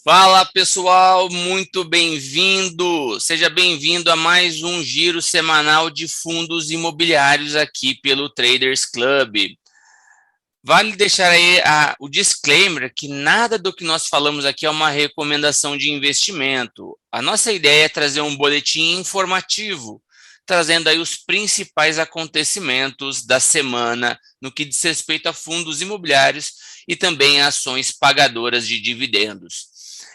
Fala pessoal, muito bem-vindo. Seja bem-vindo a mais um giro semanal de fundos imobiliários aqui pelo Traders Club. Vale deixar aí o disclaimer que nada do que nós falamos aqui é uma recomendação de investimento. A nossa ideia é trazer um boletim informativo, trazendo aí os principais acontecimentos da semana no que diz respeito a fundos imobiliários e também a ações pagadoras de dividendos.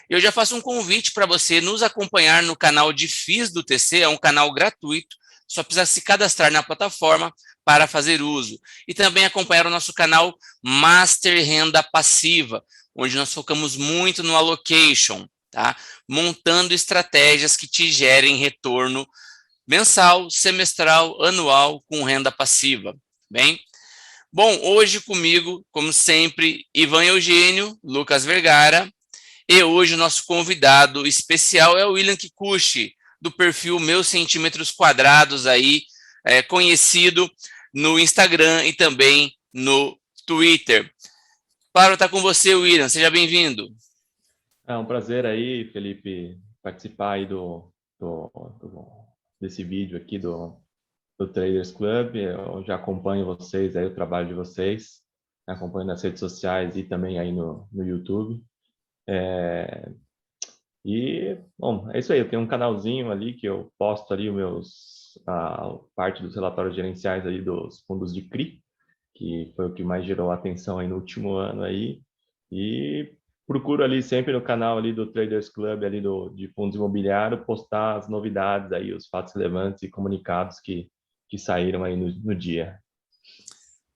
Eu já faço um convite para você nos acompanhar no canal de FIIs do TC, é um canal gratuito, só precisa se cadastrar na plataforma para fazer uso. E também acompanhar o nosso canal Master Renda Passiva, onde nós focamos muito no allocation, tá? Montando estratégias que te gerem retorno mensal, semestral, anual com renda passiva. Bem, bom, hoje comigo, como sempre, Ivan Eugênio, Lucas Vergara, e hoje o nosso convidado especial é o William Kikuchi, do perfil Meus Centímetros Quadrados, aí, conhecido no Instagram e também no Twitter. Claro, está com você, William. Seja bem-vindo. É um prazer aí, Felipe, participar aí desse vídeo aqui do Traders Club. Eu já acompanho vocês aí, o trabalho de vocês. Acompanho nas redes sociais e também aí no YouTube. Bom, é isso aí. Eu tenho um canalzinho ali que eu posto ali parte dos relatórios gerenciais aí dos fundos de CRI, que foi o que mais gerou atenção aí no último ano aí. E procuro ali sempre no canal ali do Traders Club ali de fundos imobiliários postar as novidades aí, os fatos relevantes e comunicados que saíram aí no dia.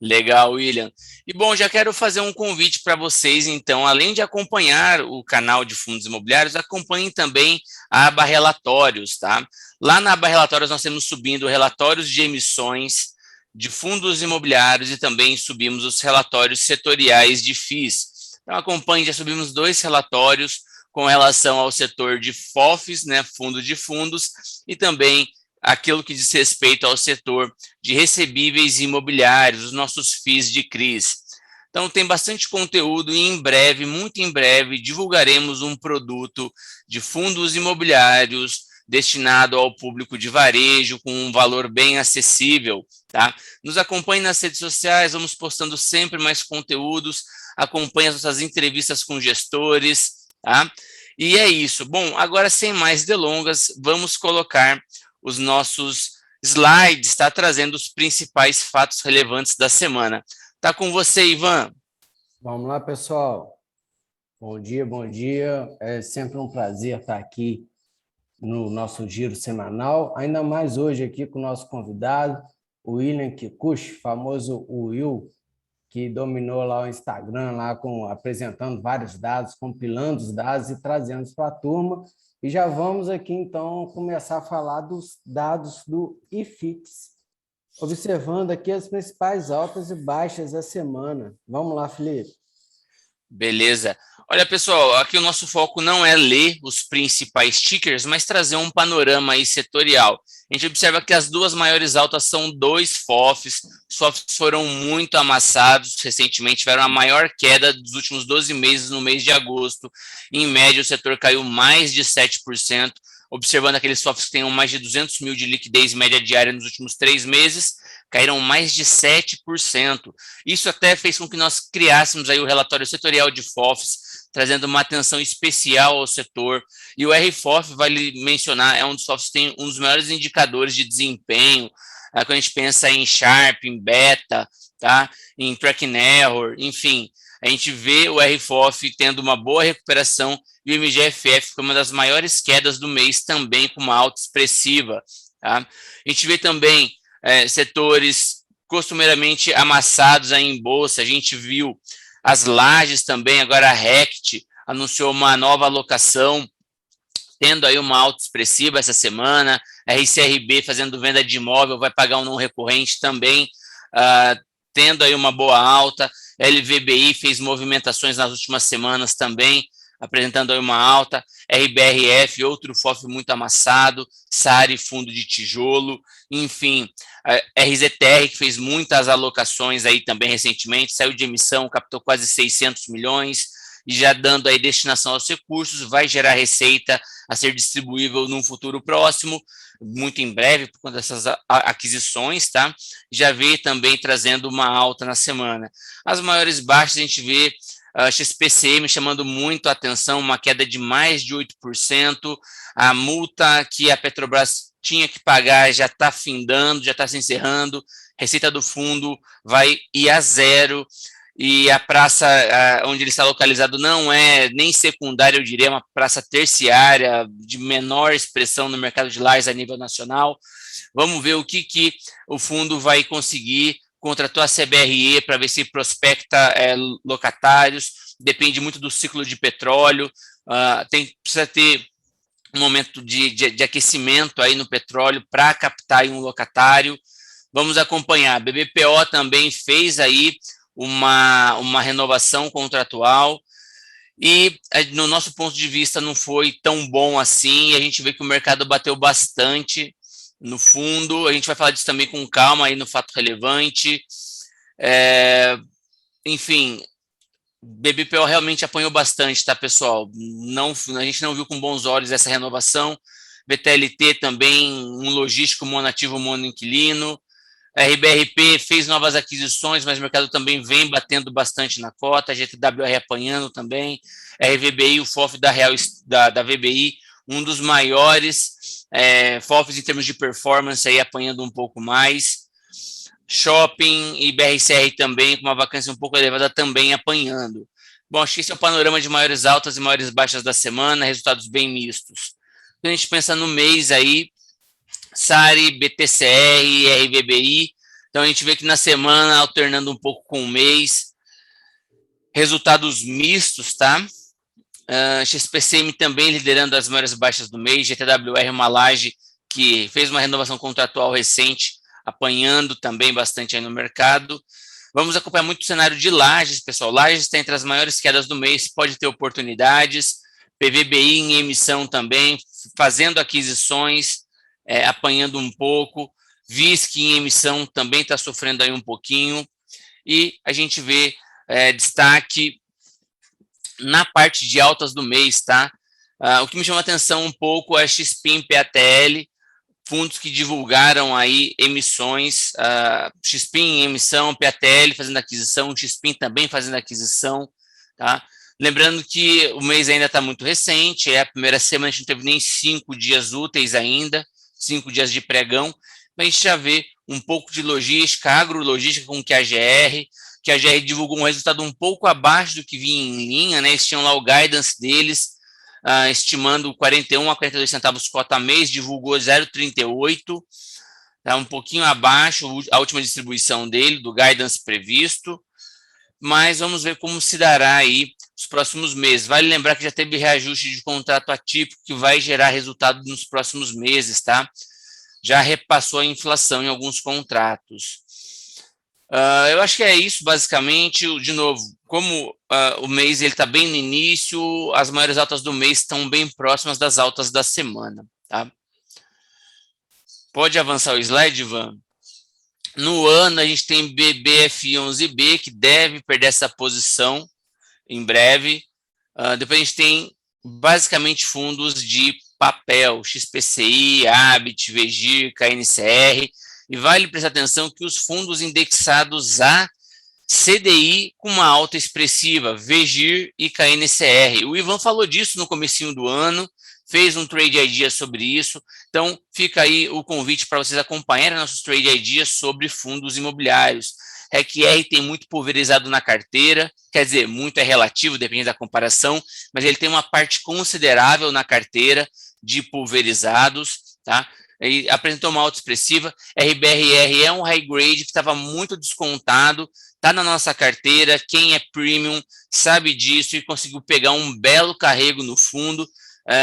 Legal, William. E bom, já quero fazer um convite para vocês, então, além de acompanhar o canal de fundos imobiliários, acompanhem também a aba Relatórios, tá? Lá na aba Relatórios nós temos subindo relatórios de emissões de fundos imobiliários e também subimos os relatórios setoriais de FIIs. Então, acompanhe, já subimos 2 relatórios com relação ao setor de FOFs, né, fundo de fundos, e também aquilo que diz respeito ao setor de recebíveis imobiliários, os nossos FIIs de CRIs. Então, tem bastante conteúdo e em breve, muito em breve, divulgaremos um produto de fundos imobiliários destinado ao público de varejo com um valor bem acessível, tá? Nos acompanhe nas redes sociais, vamos postando sempre mais conteúdos, acompanhe as nossas entrevistas com gestores, tá? E é isso. Bom, agora sem mais delongas, vamos colocar os nossos slides, está trazendo os principais fatos relevantes da semana. Está com você, Ivan. Vamos lá, pessoal. Bom dia, bom dia. É sempre um prazer estar aqui no nosso giro semanal, ainda mais hoje aqui com o nosso convidado, o William Kikuchi, famoso Will, que dominou lá o Instagram, apresentando vários dados, compilando os dados e trazendo para a turma. E já vamos aqui, então, começar a falar dos dados do IFIX, observando aqui as principais altas e baixas da semana. Vamos lá, Felipe. Beleza. Olha, pessoal, aqui o nosso foco não é ler os principais tickers, mas trazer um panorama aí setorial. A gente observa que as duas maiores altas são 2 FOFs. Os FOFs foram muito amassados recentemente, tiveram a maior queda dos últimos 12 meses no mês de agosto. Em média, o setor caiu mais de 7%, observando aqueles FOFs que têm mais de 200 mil de liquidez média diária nos últimos 3 meses, caíram mais de 7%. Isso até fez com que nós criássemos aí o relatório setorial de FOFs, trazendo uma atenção especial ao setor. E o RFOF, vale mencionar, é um dos FOFs que tem um dos maiores indicadores de desempenho, quando a gente pensa em Sharpe, em Beta, tá? Em Tracking Error, enfim, a gente vê o RFOF tendo uma boa recuperação e o MGFF foi uma das maiores quedas do mês também com uma alta expressiva, tá? A gente vê também setores costumeiramente amassados aí em bolsa. A gente viu as lajes também, agora a Rect anunciou uma nova alocação, tendo aí uma alta expressiva essa semana. A RCRB fazendo venda de imóvel, vai pagar um não recorrente também, tendo aí uma boa alta. A LVBI fez movimentações nas últimas semanas também, apresentando aí uma alta. RBRF, outro FOF muito amassado. SARI, fundo de tijolo. Enfim, a RZTR, que fez muitas alocações aí também recentemente, saiu de emissão, captou quase 600 milhões. e já dando aí destinação aos recursos, vai gerar receita a ser distribuível num futuro próximo, muito em breve, por conta dessas aquisições, tá? Já vê também trazendo uma alta na semana. As maiores baixas a gente vê a XPCM chamando muito a atenção, uma queda de mais de 8%, a multa que a Petrobras tinha que pagar já está findando, já está se encerrando, receita do fundo vai ir a zero, e a praça onde ele está localizado não é nem secundária, eu diria, é uma praça terciária, de menor expressão no mercado de lajes a nível nacional. Vamos ver o que o fundo vai conseguir. Contratou a CBRE para ver se prospecta locatários, depende muito do ciclo de petróleo, precisa ter um momento de aquecimento aí no petróleo para captar aí um locatário. Vamos acompanhar. A BBPO também fez aí uma renovação contratual e, no nosso ponto de vista, não foi tão bom assim. A gente vê que o mercado bateu bastante no fundo. A gente vai falar disso também com calma aí no Fato Relevante. Enfim, BBPO realmente apanhou bastante, tá, pessoal? A gente não viu com bons olhos essa renovação. VTLT também, um logístico monativo monoinquilino. A RBRP fez novas aquisições, mas o mercado também vem batendo bastante na cota, a GTWR apanhando também, a RVBI, o FOF da VBI, um dos maiores FOFs em termos de performance, aí apanhando um pouco mais. Shopping e BRCR também, com uma vacância um pouco elevada, também apanhando. Bom, acho que esse é o panorama de maiores altas e maiores baixas da semana, resultados bem mistos. Quando a gente pensa no mês aí, SARI, BTCR, RVBI, então a gente vê que na semana, alternando um pouco com o mês, resultados mistos, tá? XPCM também liderando as maiores baixas do mês, GTWR, uma laje que fez uma renovação contratual recente, apanhando também bastante aí no mercado. Vamos acompanhar muito o cenário de lajes, pessoal. Lajes está entre as maiores quedas do mês, pode ter oportunidades. PVBI em emissão também, fazendo aquisições, apanhando um pouco. VISC em emissão também está sofrendo aí um pouquinho. E a gente vê destaque na parte de altas do mês, tá? O que me chama a atenção um pouco é XPIN, PATL, fundos que divulgaram aí emissões, XPIN em emissão, PATL fazendo aquisição, XPIN também fazendo aquisição, tá? Lembrando que o mês ainda está muito recente, a primeira semana a gente não teve nem 5 dias úteis ainda, 5 dias de pregão, mas a gente já vê um pouco de logística, agrologística com que a GR divulgou um resultado um pouco abaixo do que vinha em linha, né? Eles tinham lá o guidance deles, estimando 41 a 42 centavos cota mês, divulgou 0,38, tá um pouquinho abaixo a última distribuição dele, do guidance previsto, mas vamos ver como se dará aí os próximos meses. Vale lembrar que já teve reajuste de contrato atípico que vai gerar resultado nos próximos meses, tá? Já repassou a inflação em alguns contratos. Eu acho que é isso, basicamente. De novo, como o mês está bem no início, as maiores altas do mês estão bem próximas das altas da semana, tá? Pode avançar o slide, Ivan? No ano, a gente tem BBF11B, que deve perder essa posição em breve. Depois a gente tem, basicamente, fundos de papel, XPCI, Habit, VGIR, KNCR, e vale prestar atenção que os fundos indexados a CDI com uma alta expressiva, VGIR e KNCR. O Ivan falou disso no comecinho do ano, fez um Trade Idea sobre isso, então fica aí o convite para vocês acompanharem nossos Trade Ideas sobre fundos imobiliários. REC-R tem muito pulverizado na carteira, quer dizer, muito é relativo, depende da comparação, mas ele tem uma parte considerável na carteira de pulverizados, tá? E apresentou uma alta expressiva. RBRR é um high grade que estava muito descontado, está na nossa carteira, quem é premium sabe disso e conseguiu pegar um belo carrego no fundo.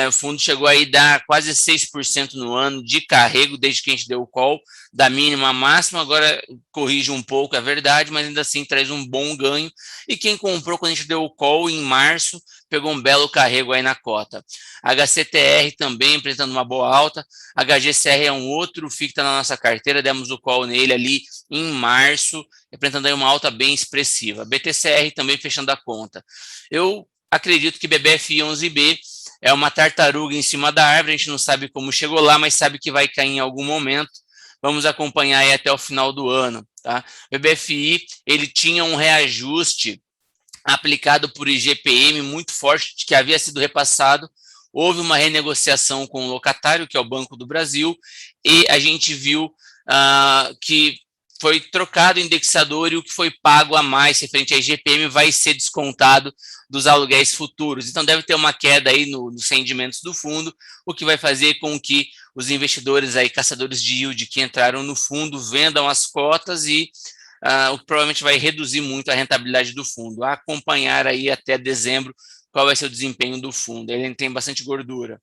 O fundo chegou aí a dar quase 6% no ano de carrego, desde que a gente deu o call, da mínima à máxima, agora corrige um pouco, é verdade, mas ainda assim traz um bom ganho. E quem comprou quando a gente deu o call em março, pegou um belo carrego aí na cota. HCTR também apresentando uma boa alta. HGCR é um outro FII que está na nossa carteira, demos o call nele ali em março, apresentando aí uma alta bem expressiva. BTCR também fechando a conta. Eu acredito que BBFI 11B é uma tartaruga em cima da árvore, a gente não sabe como chegou lá, mas sabe que vai cair em algum momento. Vamos acompanhar aí até o final do ano, tá? O BBFI, ele tinha um reajuste aplicado por IGPM muito forte, que havia sido repassado. Houve uma renegociação com o locatário, que é o Banco do Brasil, e a gente viu que foi trocado o indexador e o que foi pago a mais referente à IGPM vai ser descontado dos aluguéis futuros. Então, deve ter uma queda aí nos rendimentos do fundo, o que vai fazer com que os investidores aí, caçadores de yield que entraram no fundo, vendam as cotas e o que provavelmente vai reduzir muito a rentabilidade do fundo. A acompanhar aí até dezembro qual vai ser o desempenho do fundo. Ele tem bastante gordura.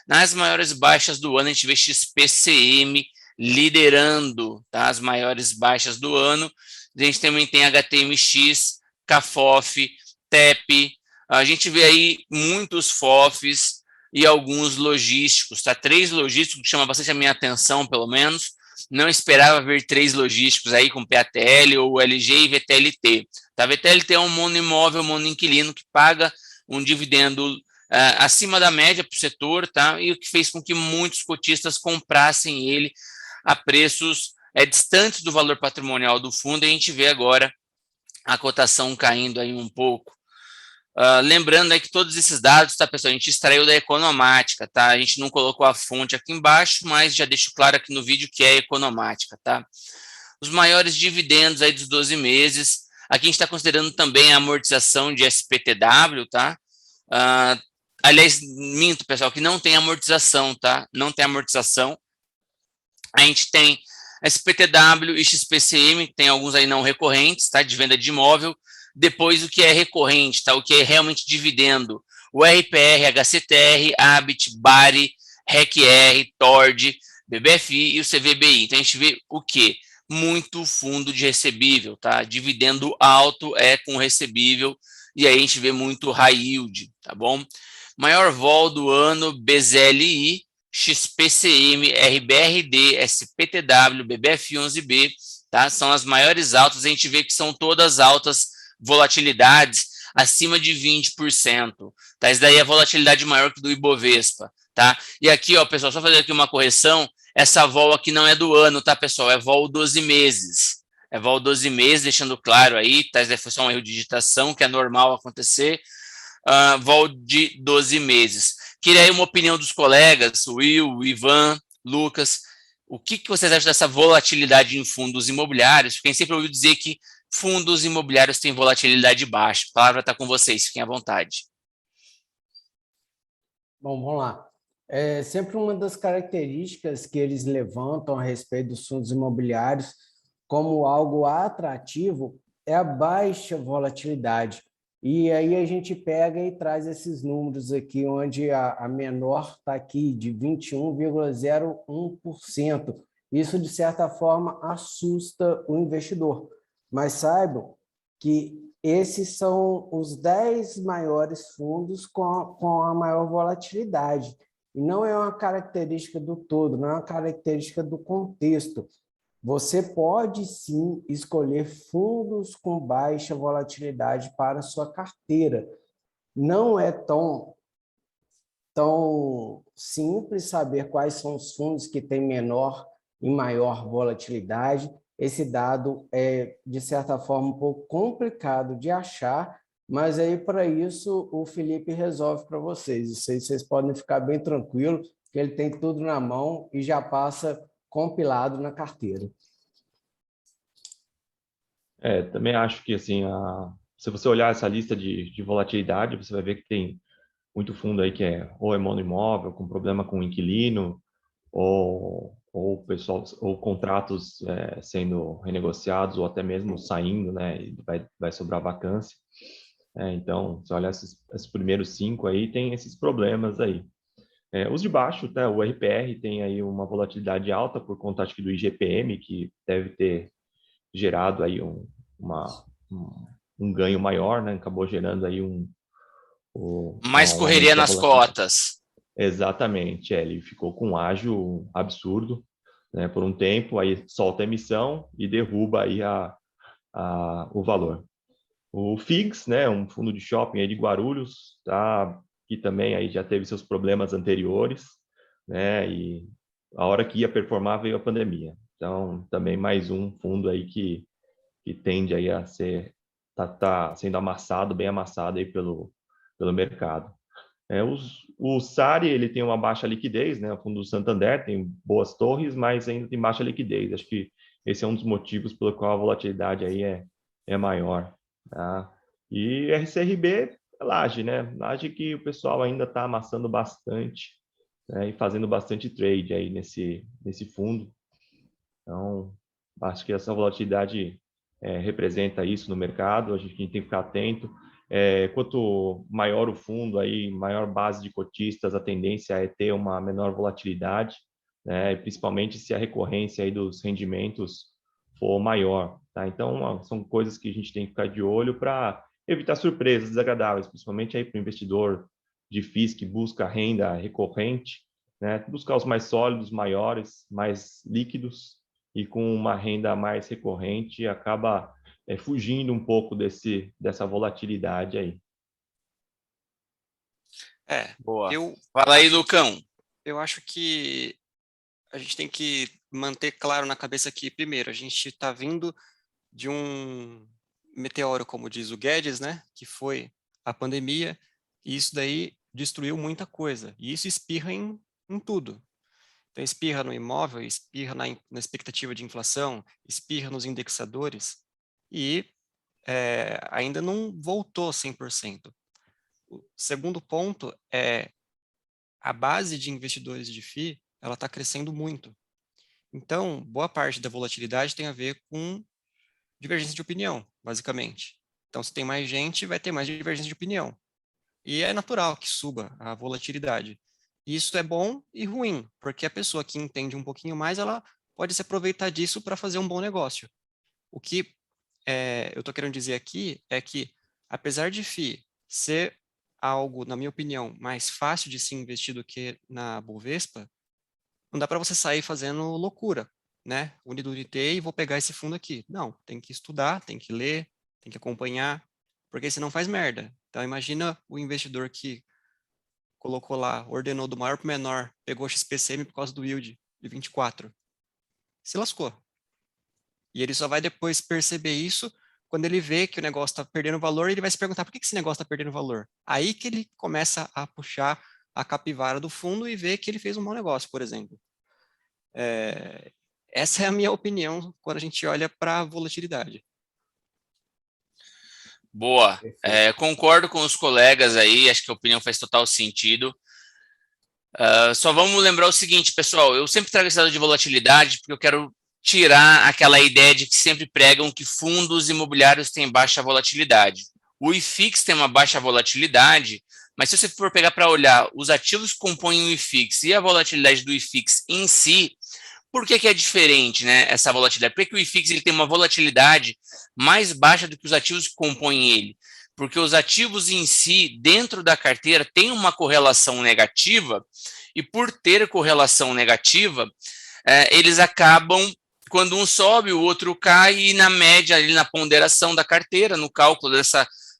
Nas maiores baixas do ano, a gente vê XPCM liderando, tá, as maiores baixas do ano. A gente também tem HTMX, CAFOF, TEP. A gente vê aí muitos FOFs e alguns logísticos, tá? 3 logísticos que chamam bastante a minha atenção, pelo menos. Não esperava ver 3 logísticos aí com PATL ou LG e VTLT. Tá? VTLT é um monoimóvel, monoinquilino que paga um dividendo acima da média para o setor, tá? E o que fez com que muitos cotistas comprassem ele a preços distantes do valor patrimonial do fundo, e a gente vê agora a cotação caindo aí um pouco. Lembrando aí que todos esses dados, tá, pessoal, a gente extraiu da Economática, tá? A gente não colocou a fonte aqui embaixo, mas já deixo claro aqui no vídeo que é Economática, tá? Os maiores dividendos aí dos 12 meses, aqui a gente está considerando também a amortização de SPTW, tá? Aliás, minto, pessoal, que não tem amortização, tá? Não tem amortização. A gente tem SPTW e XPCM, tem alguns aí não recorrentes, tá? De venda de imóvel. Depois, o que é recorrente, tá? O que é realmente dividendo. O RPR, HCTR, Habit, Bari, RECR, TORD, BBFI e o CVBI. Então, a gente vê o quê? Muito fundo de recebível, tá? Dividendo alto é com recebível, e aí a gente vê muito high yield, tá bom? Maior vol do ano, BZLI, XPCM, RBRD, SPTW, BBF11B, tá? São as maiores altas, a gente vê que são todas altas volatilidades acima de 20%, tá? Isso daí é volatilidade maior que do Ibovespa, tá? E aqui, ó, pessoal, só fazer aqui uma correção, essa vol aqui não é do ano, tá, pessoal? É vol 12 meses. É vol 12 meses, deixando claro aí, tá? Isso foi só um erro de digitação, que é normal acontecer. Vol de 12 meses. Queria aí uma opinião dos colegas, Will, Ivan, Lucas, o que vocês acham dessa volatilidade em fundos imobiliários? Porque a gente sempre ouviu dizer que fundos imobiliários têm volatilidade baixa. A palavra está com vocês, fiquem à vontade. Bom, vamos lá. Sempre uma das características que eles levantam a respeito dos fundos imobiliários como algo atrativo é a baixa volatilidade. E aí a gente pega e traz esses números aqui, onde a menor está aqui de 21,01%. Isso, de certa forma, assusta o investidor. Mas saibam que esses são os 10 maiores fundos com a maior volatilidade. E não é uma característica do todo, não é uma característica do contexto. Você pode, sim, escolher fundos com baixa volatilidade para a sua carteira. Não é tão simples saber quais são os fundos que têm menor e maior volatilidade. Esse dado é, de certa forma, um pouco complicado de achar, mas aí, para isso, o Felipe resolve para vocês. Isso aí vocês podem ficar bem tranquilos, que ele tem tudo na mão e já passa compilado na carteira. Também acho que, assim, se você olhar essa lista de volatilidade, você vai ver que tem muito fundo aí que ou é monoimóvel, com problema com o inquilino, ou contratos sendo renegociados, ou até mesmo saindo, né, e vai sobrar vacância. Então, se olhar esses primeiros 5 aí, tem esses problemas aí. Os de baixo, tá, o RPR tem aí uma volatilidade alta por conta, acho que, do IGPM, que deve ter gerado aí um ganho maior, né? Acabou gerando aí mais correria nas cotas. Exatamente, ele ficou com um ágio absurdo, né, por um tempo, aí solta a emissão e derruba aí o valor. O FIGS, né, um fundo de shopping aí de Guarulhos, tá, que também aí já teve seus problemas anteriores, né, e a hora que ia performar veio a pandemia. Então, também mais um fundo aí que tende aí a ser, tá sendo amassado, bem amassado aí pelo mercado. O SARI, ele tem uma baixa liquidez, né, o fundo do Santander tem boas torres, mas ainda tem baixa liquidez. Acho que esse é um dos motivos pelo qual a volatilidade aí é maior. Tá? E RCRB é Laje, né? Laje que o pessoal ainda está amassando bastante, né? E fazendo bastante trade aí nesse fundo. Então, acho que essa volatilidade representa isso no mercado, a gente tem que ficar atento. Quanto maior o fundo, aí, maior base de cotistas, a tendência é ter uma menor volatilidade, né? Principalmente se a recorrência aí dos rendimentos for maior. Tá? Então, são coisas que a gente tem que ficar de olho para evitar surpresas desagradáveis, principalmente aí para o investidor de FIIs que busca renda recorrente, né? Buscar os mais sólidos, maiores, mais líquidos e com uma renda mais recorrente acaba fugindo um pouco dessa volatilidade aí. Boa. Fala aí, Lucão. Eu acho que a gente tem que manter claro na cabeça que, primeiro, a gente está vindo de um meteoro, como diz o Guedes, né, que foi a pandemia, e isso daí destruiu muita coisa, e isso espirra em tudo. Então, espirra no imóvel, espirra na expectativa de inflação, espirra nos indexadores, e ainda não voltou 100%. O segundo ponto é a base de investidores de FI, ela está crescendo muito. Então, boa parte da volatilidade tem a ver com divergência de opinião, basicamente. Então, se tem mais gente, vai ter mais divergência de opinião. E é natural que suba a volatilidade. Isso é bom e ruim, porque a pessoa que entende um pouquinho mais, ela pode se aproveitar disso para fazer um bom negócio. O que eu estou querendo dizer aqui é que, apesar de FI ser algo, na minha opinião, mais fácil de se investir do que na Bovespa, não dá para você sair fazendo loucura, né? Unidunité e vou pegar esse fundo aqui. Não, tem que estudar, tem que ler, tem que acompanhar, porque senão faz merda. Então imagina o investidor que colocou lá, ordenou do maior para o menor, pegou XPCM por causa do yield de 24. Se lascou. E ele só vai depois perceber isso quando ele vê que o negócio está perdendo valor, ele vai se perguntar por que esse negócio está perdendo valor. Aí que ele começa a puxar a capivara do fundo e vê que ele fez um mau negócio, por exemplo. Essa é a minha opinião quando a gente olha para a volatilidade. Boa. Concordo com os colegas aí, acho que a opinião faz total sentido. Só vamos lembrar o seguinte, pessoal, eu sempre trago esse dado de volatilidade porque eu quero tirar aquela ideia de que sempre pregam que fundos imobiliários têm baixa volatilidade. O IFIX tem uma baixa volatilidade, mas se você for pegar para olhar os ativos que compõem o IFIX e a volatilidade do IFIX em si, por que é diferente, né, essa volatilidade? Por que o IFIX ele tem uma volatilidade mais baixa do que os ativos que compõem ele? Porque os ativos em si, dentro da carteira, têm uma correlação negativa, e por ter correlação negativa, eles acabam, quando um sobe, o outro cai, e na média, ali na ponderação da carteira, no cálculo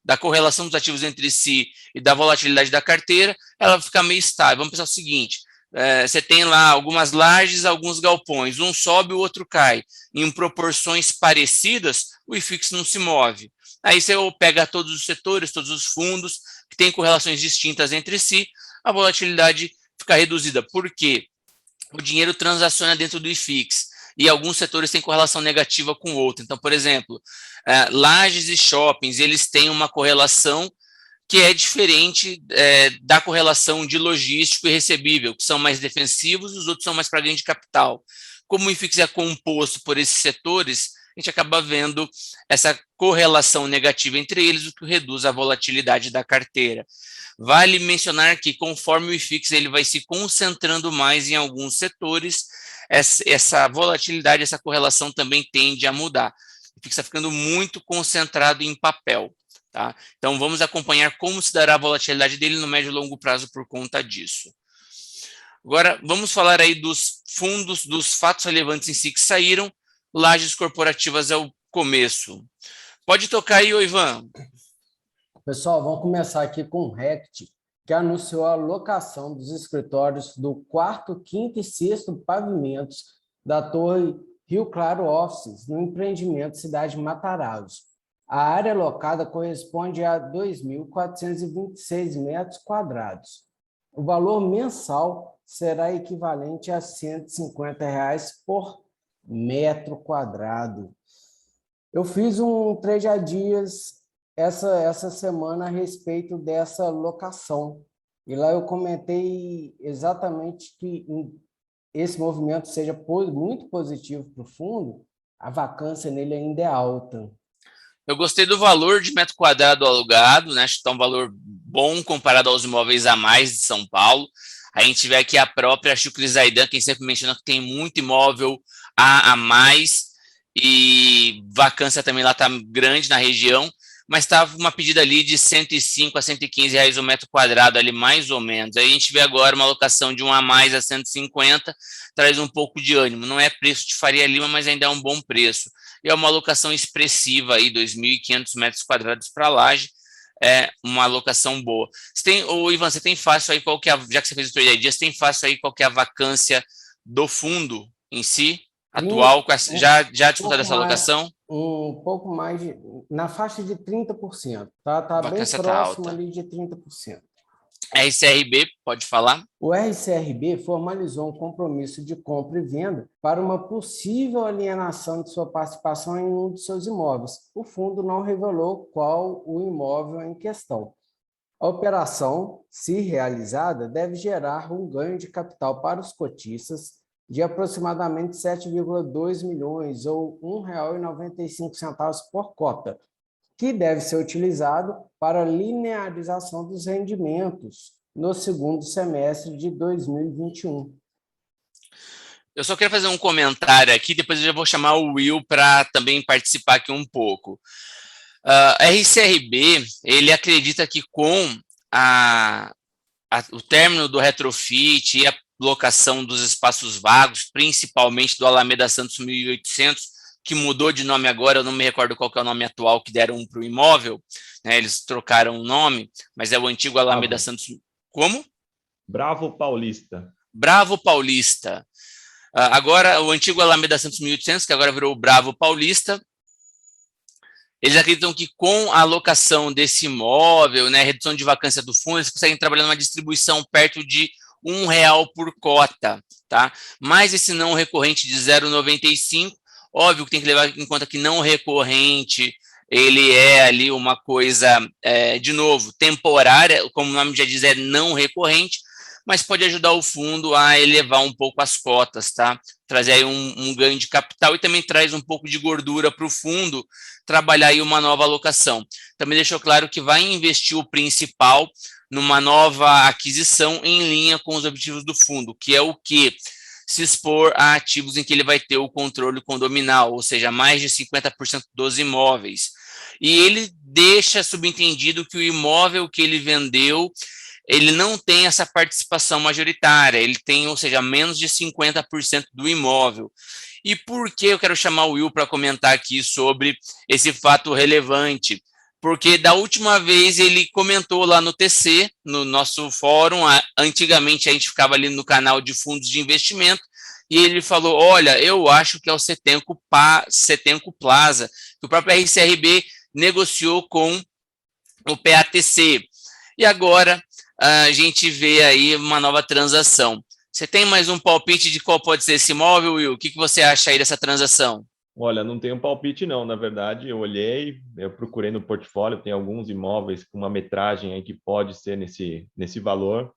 da correlação dos ativos entre si e da volatilidade da carteira, ela fica meio estável. Vamos pensar o seguinte, você tem lá algumas lajes, alguns galpões, um sobe, o outro cai. Em proporções parecidas, o IFIX não se move. Aí você pega todos os setores, todos os fundos, que têm correlações distintas entre si, a volatilidade fica reduzida. Por quê? O dinheiro transaciona dentro do IFIX e alguns setores têm correlação negativa com o outro. Então, por exemplo, lajes e shoppings, eles têm uma correlação que é diferente da correlação de logístico e recebível, que são mais defensivos e os outros são mais para ganho de capital. Como o IFIX é composto por esses setores, a gente acaba vendo essa correlação negativa entre eles, o que reduz a volatilidade da carteira. Vale mencionar que conforme o IFIX ele vai se concentrando mais em alguns setores, essa volatilidade, essa correlação também tende a mudar. O IFIX está ficando muito concentrado em papel. Tá? Então, vamos acompanhar como se dará a volatilidade dele no médio e longo prazo por conta disso. Agora, vamos falar aí dos fundos, dos fatos relevantes em si que saíram. Lajes corporativas é o começo. Pode tocar aí, ô Ivan. Pessoal, vamos começar aqui com o RECT, que anunciou a locação dos escritórios do 4º, 5º e 6º pavimentos da Torre Rio Claro Offices, no empreendimento Cidade Matarazzo. A área locada corresponde a 2.426 metros quadrados. O valor mensal será equivalente a R$ 150 por metro quadrado. Eu fiz um trade a dias essa semana a respeito dessa locação. E lá eu comentei exatamente que esse movimento seja muito positivo para o fundo, a vacância nele ainda é alta. Eu gostei do valor de metro quadrado alugado, né? Acho que está um valor bom comparado aos imóveis a mais de São Paulo. A gente vê aqui a própria Chucri Zaidan, quem sempre menciona que tem muito imóvel a mais, e vacância também lá está grande na região, mas estava uma pedida ali de 105 a 115 reais o metro quadrado ali, mais ou menos. Aí a gente vê agora uma locação de um a mais a 150, traz um pouco de ânimo. Não é preço de Faria Lima, mas ainda é um bom preço. E é uma alocação expressiva aí, 2.500 metros quadrados para Laje, é uma alocação boa. Você tem, Ivan, você tem fácil aí qual que é, já que você fez o trade dia, você tem fácil aí qual que é a vacância do fundo em si, atual, já disputada essa alocação? Um pouco mais, na faixa de 30%, tá bem Vacância tá próximo alta. ali de 30%. RCRB, pode falar? O RCRB formalizou um compromisso de compra e venda para uma possível alienação de sua participação em um de seus imóveis. O fundo não revelou qual o imóvel em questão. A operação, se realizada, deve gerar um ganho de capital para os cotistas de aproximadamente 7,2 milhões ou R$ 1,95 por cota, que deve ser utilizado para a linearização dos rendimentos no segundo semestre de 2021. Eu só quero fazer um comentário aqui, depois eu já vou chamar o Will para também participar aqui um pouco. RCRB, ele acredita que com o término do retrofit e a locação dos espaços vagos, principalmente do Alameda Santos 1800, que mudou de nome agora, eu não me recordo qual que é o nome atual que deram para o imóvel, né, eles trocaram o nome, mas é o antigo Alameda Santos. Como? Bravo Paulista. Bravo Paulista. Agora, o antigo Alameda Santos 1800, que agora virou o Bravo Paulista, eles acreditam que com a alocação desse imóvel, né, redução de vacância do fundo, eles conseguem trabalhar numa distribuição perto de R$ 1 por cota, tá? Mais esse não recorrente de 0,95, óbvio que tem que levar em conta que não recorrente, ele é ali uma coisa, de novo, temporária, como o nome já diz, é não recorrente, mas pode ajudar o fundo a elevar um pouco as cotas, tá? Trazer aí um ganho de capital e também traz um pouco de gordura para o fundo trabalhar aí uma nova alocação. Também deixou claro que vai investir o principal numa nova aquisição em linha com os objetivos do fundo, que é o quê? Se expor a ativos em que ele vai ter o controle condominal, ou seja, mais de 50% dos imóveis. E ele deixa subentendido que o imóvel que ele vendeu, ele não tem essa participação majoritária, ele tem, ou seja, menos de 50% do imóvel. E por que eu quero chamar o Will para comentar aqui sobre esse fato relevante? Porque da última vez ele comentou lá no TC, no nosso fórum, antigamente a gente ficava ali no canal de fundos de investimento, e ele falou, olha, eu acho que é o Cetenco Plaza, que o próprio RCRB negociou com o PATC. E agora a gente vê aí uma nova transação. Você tem mais um palpite de qual pode ser esse imóvel, Will? O que você acha aí dessa transação? Olha, não tenho palpite não, na verdade, eu olhei, eu procurei no portfólio, tem alguns imóveis com uma metragem aí que pode ser nesse valor,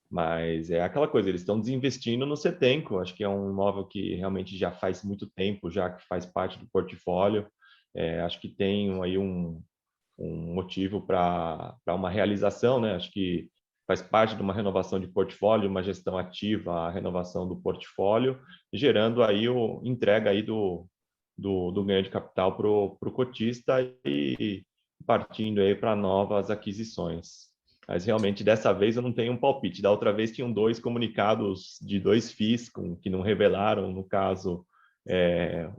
mas é aquela coisa, eles estão desinvestindo no Cetenco, acho que é um imóvel que realmente já faz muito tempo, já que faz parte do portfólio, acho que tem aí um motivo para uma realização, né? Acho que faz parte de uma renovação de portfólio, uma gestão ativa, a renovação do portfólio, gerando aí entrega aí do ganho de capital para o cotista e partindo aí para novas aquisições. Mas realmente dessa vez eu não tenho um palpite. Da outra vez tinham 2 comunicados de 2 FIIs que não revelaram, no caso,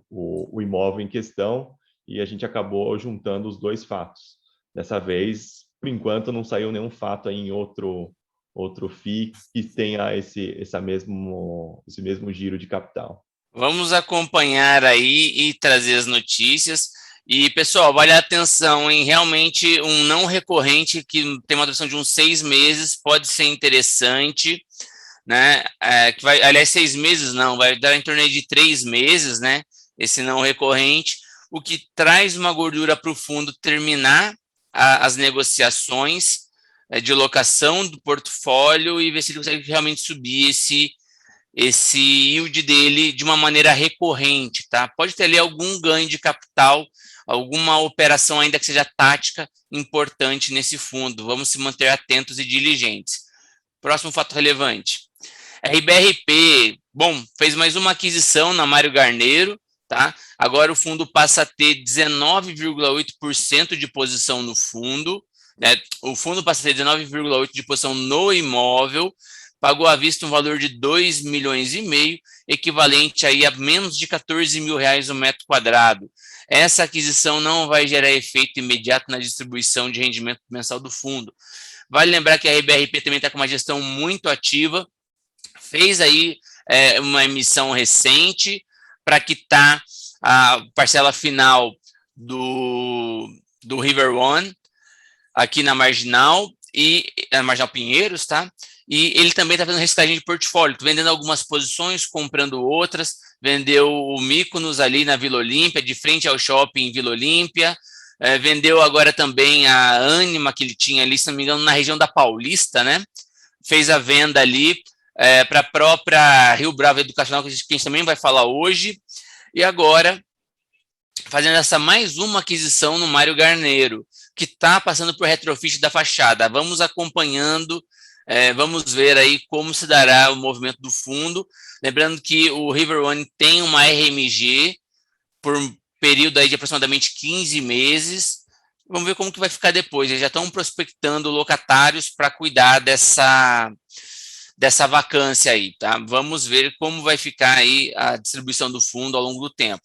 o imóvel em questão, e a gente acabou juntando os dois fatos. Dessa vez, por enquanto, não saiu nenhum fato aí em outro FII que tenha esse mesmo giro de capital. Vamos acompanhar aí e trazer as notícias. E, pessoal, vale a atenção, em realmente um não recorrente que tem uma duração de uns 6 meses, pode ser interessante, né? Que vai, aliás, 6 meses não, vai dar em torno de 3 meses, né? Esse não recorrente, o que traz uma gordura para o fundo terminar as negociações de locação do portfólio e ver se ele consegue realmente subir esse yield dele de uma maneira recorrente, tá? Pode ter ali algum ganho de capital, alguma operação ainda que seja tática importante nesse fundo. Vamos se manter atentos e diligentes. Próximo fato relevante. RBRP, bom, fez mais uma aquisição na Mário Garneiro, tá? Agora o fundo passa a ter 19,8% de posição no fundo, né? O fundo passa a ter 19,8% de posição no imóvel, pagou à vista um valor de 2,5 milhões, equivalente aí a menos de 14 mil reais o metro quadrado. Essa aquisição não vai gerar efeito imediato na distribuição de rendimento mensal do fundo. Vale lembrar que a RBRP também está com uma gestão muito ativa, fez aí uma emissão recente para quitar a parcela final do River One, aqui na Marginal, e na Marginal Pinheiros, tá? E ele também está fazendo reciclagem de portfólio, vendendo algumas posições, comprando outras, vendeu o Mykonos ali na Vila Olímpia, de frente ao shopping Vila Olímpia, vendeu agora também a Anima, que ele tinha ali, se não me engano, na região da Paulista, né? Fez a venda ali para a própria Rio Bravo Educacional, que a gente também vai falar hoje, e agora fazendo essa mais uma aquisição no Mário Garneiro, que está passando por retrofit da fachada. Vamos acompanhando, vamos ver aí como se dará o movimento do fundo. Lembrando que o River One tem uma RMG por um período aí de aproximadamente 15 meses. Vamos ver como que vai ficar depois. Eles já estão prospectando locatários para cuidar dessa vacância aí, tá? Vamos ver como vai ficar aí a distribuição do fundo ao longo do tempo.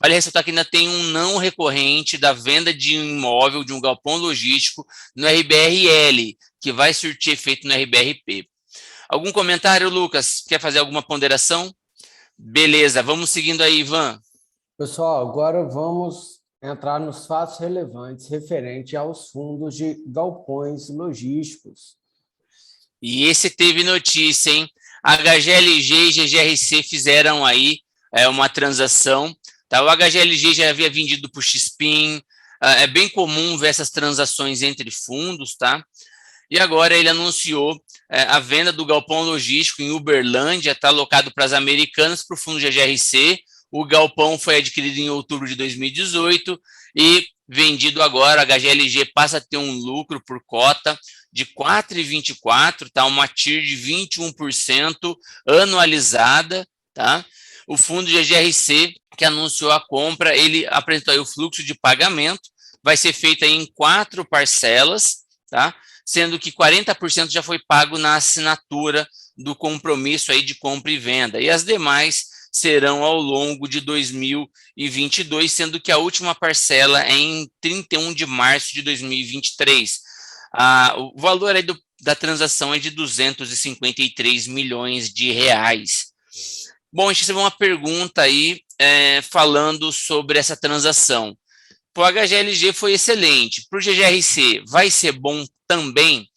Vale ressaltar que ainda tem um não recorrente da venda de um imóvel, de um galpão logístico no RBRL, que vai surtir efeito no RBRP. Algum comentário, Lucas? Quer fazer alguma ponderação? Beleza, vamos seguindo aí, Ivan. Pessoal, agora vamos entrar nos fatos relevantes referente aos fundos de galpões logísticos. E esse teve notícia, hein? HGLG e GGRC fizeram aí uma transação. Tá? O HGLG já havia vendido para o XPIN, é bem comum ver essas transações entre fundos, tá? E agora ele anunciou a venda do galpão logístico em Uberlândia, está alocado para as Americanas, para o fundo GGRC. O galpão foi adquirido em outubro de 2018 e vendido agora. A HGLG passa a ter um lucro por cota de 4,24, tá? Uma TIR de 21% anualizada, tá? O fundo GGRC, que anunciou a compra, ele apresentou aí o fluxo de pagamento, vai ser feito aí em 4 parcelas, tá? Sendo que 40% já foi pago na assinatura do compromisso aí de compra e venda, e as demais serão ao longo de 2022, sendo que a última parcela é em 31 de março de 2023. O valor aí da transação é de 253 milhões de reais. Bom, a gente recebeu uma pergunta aí falando sobre essa transação. Para o HGLG foi excelente. Para o GGRC vai ser bom também?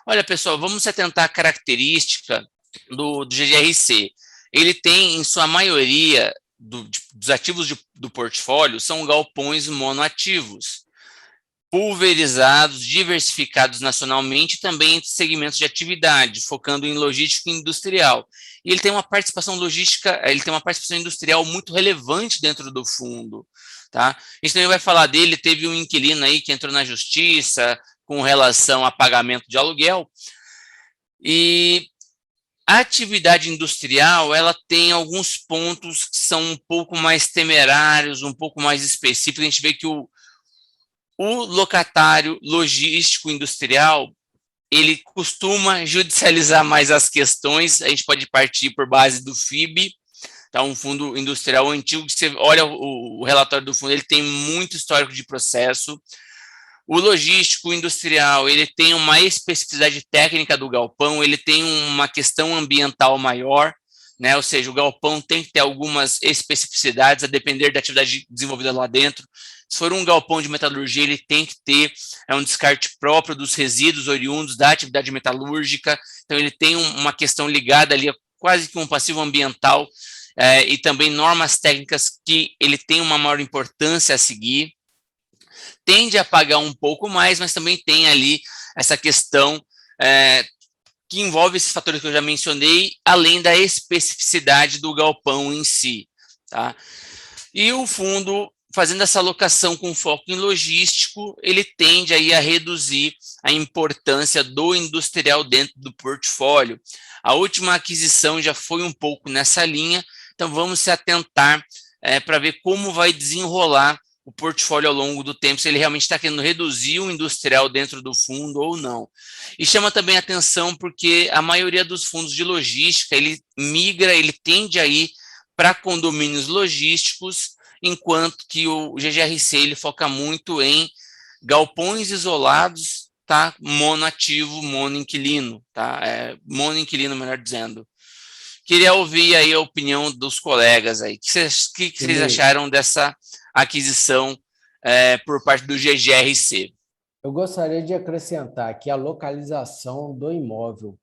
Olha, pessoal, vamos se atentar à característica do GGRC. Ele tem, em sua maioria, dos ativos do portfólio, são galpões monoativos, pulverizados, diversificados nacionalmente, também entre segmentos de atividade, focando em logística industrial. E ele tem uma participação logística, ele tem uma participação industrial muito relevante dentro do fundo, tá? A gente também vai falar dele, teve um inquilino aí que entrou na justiça com relação a pagamento de aluguel, e a atividade industrial, ela tem alguns pontos que são um pouco mais temerários, um pouco mais específicos. A gente vê que o locatário logístico industrial, ele costuma judicializar mais as questões. A gente pode partir por base do FIB, tá? Um fundo industrial antigo, que você olha o relatório do fundo, ele tem muito histórico de processo. O logístico industrial, ele tem uma especificidade técnica do galpão, ele tem uma questão ambiental maior, né? Ou seja, o galpão tem que ter algumas especificidades a depender da atividade desenvolvida lá dentro. Se for um galpão de metalurgia, ele tem que ter um descarte próprio dos resíduos oriundos da atividade metalúrgica, então ele tem uma questão ligada ali, quase que um passivo ambiental, e também normas técnicas que ele tem uma maior importância a seguir. Tende a pagar um pouco mais, mas também tem ali essa questão que envolve esses fatores que eu já mencionei, além da especificidade do galpão em si, tá? E o fundo, fazendo essa alocação com foco em logístico, ele tende aí a reduzir a importância do industrial dentro do portfólio. A última aquisição já foi um pouco nessa linha, então vamos se atentar para ver como vai desenrolar o portfólio ao longo do tempo, se ele realmente está querendo reduzir o industrial dentro do fundo ou não. E chama também atenção porque a maioria dos fundos de logística, ele migra, ele tende a ir para condomínios logísticos, enquanto que o GGRC ele foca muito em galpões isolados, tá? Monoativo, monoinquilino, tá? Monoinquilino, melhor dizendo. Queria ouvir aí a opinião dos colegas aí. O que vocês acharam dessa aquisição por parte do GGRC? Eu gostaria de acrescentar aqui a localização do imóvel.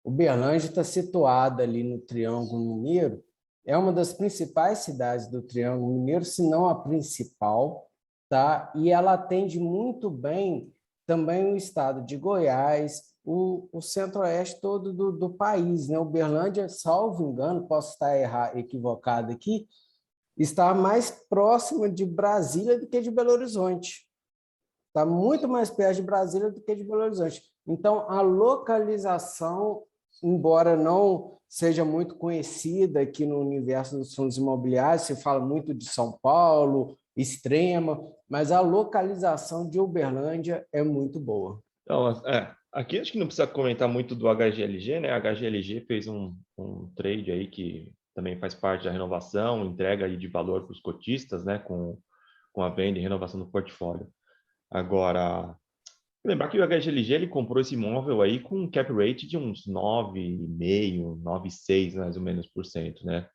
Uberlândia está situada ali no Triângulo Mineiro, é uma das principais cidades do Triângulo Mineiro, se não a principal, tá? E ela atende muito bem também o estado de Goiás, o centro-oeste todo do país, né? Uberlândia, salvo engano, posso estar equivocado aqui, está mais próxima de Brasília do que de Belo Horizonte. Está muito mais perto de Brasília do que de Belo Horizonte. Então, a localização, embora não seja muito conhecida aqui no universo dos fundos imobiliários, se fala muito de São Paulo, Extrema, mas a localização de Uberlândia é muito boa. Então, aqui acho que não precisa comentar muito do HGLG, né? A HGLG fez um trade aí que também faz parte da renovação, entrega aí de valor para os cotistas, né? Com a venda e renovação do portfólio. Agora, lembrar que o HGLG ele comprou esse imóvel aí com um cap rate de uns 9,5%, 9,6% mais ou menos por cento, né?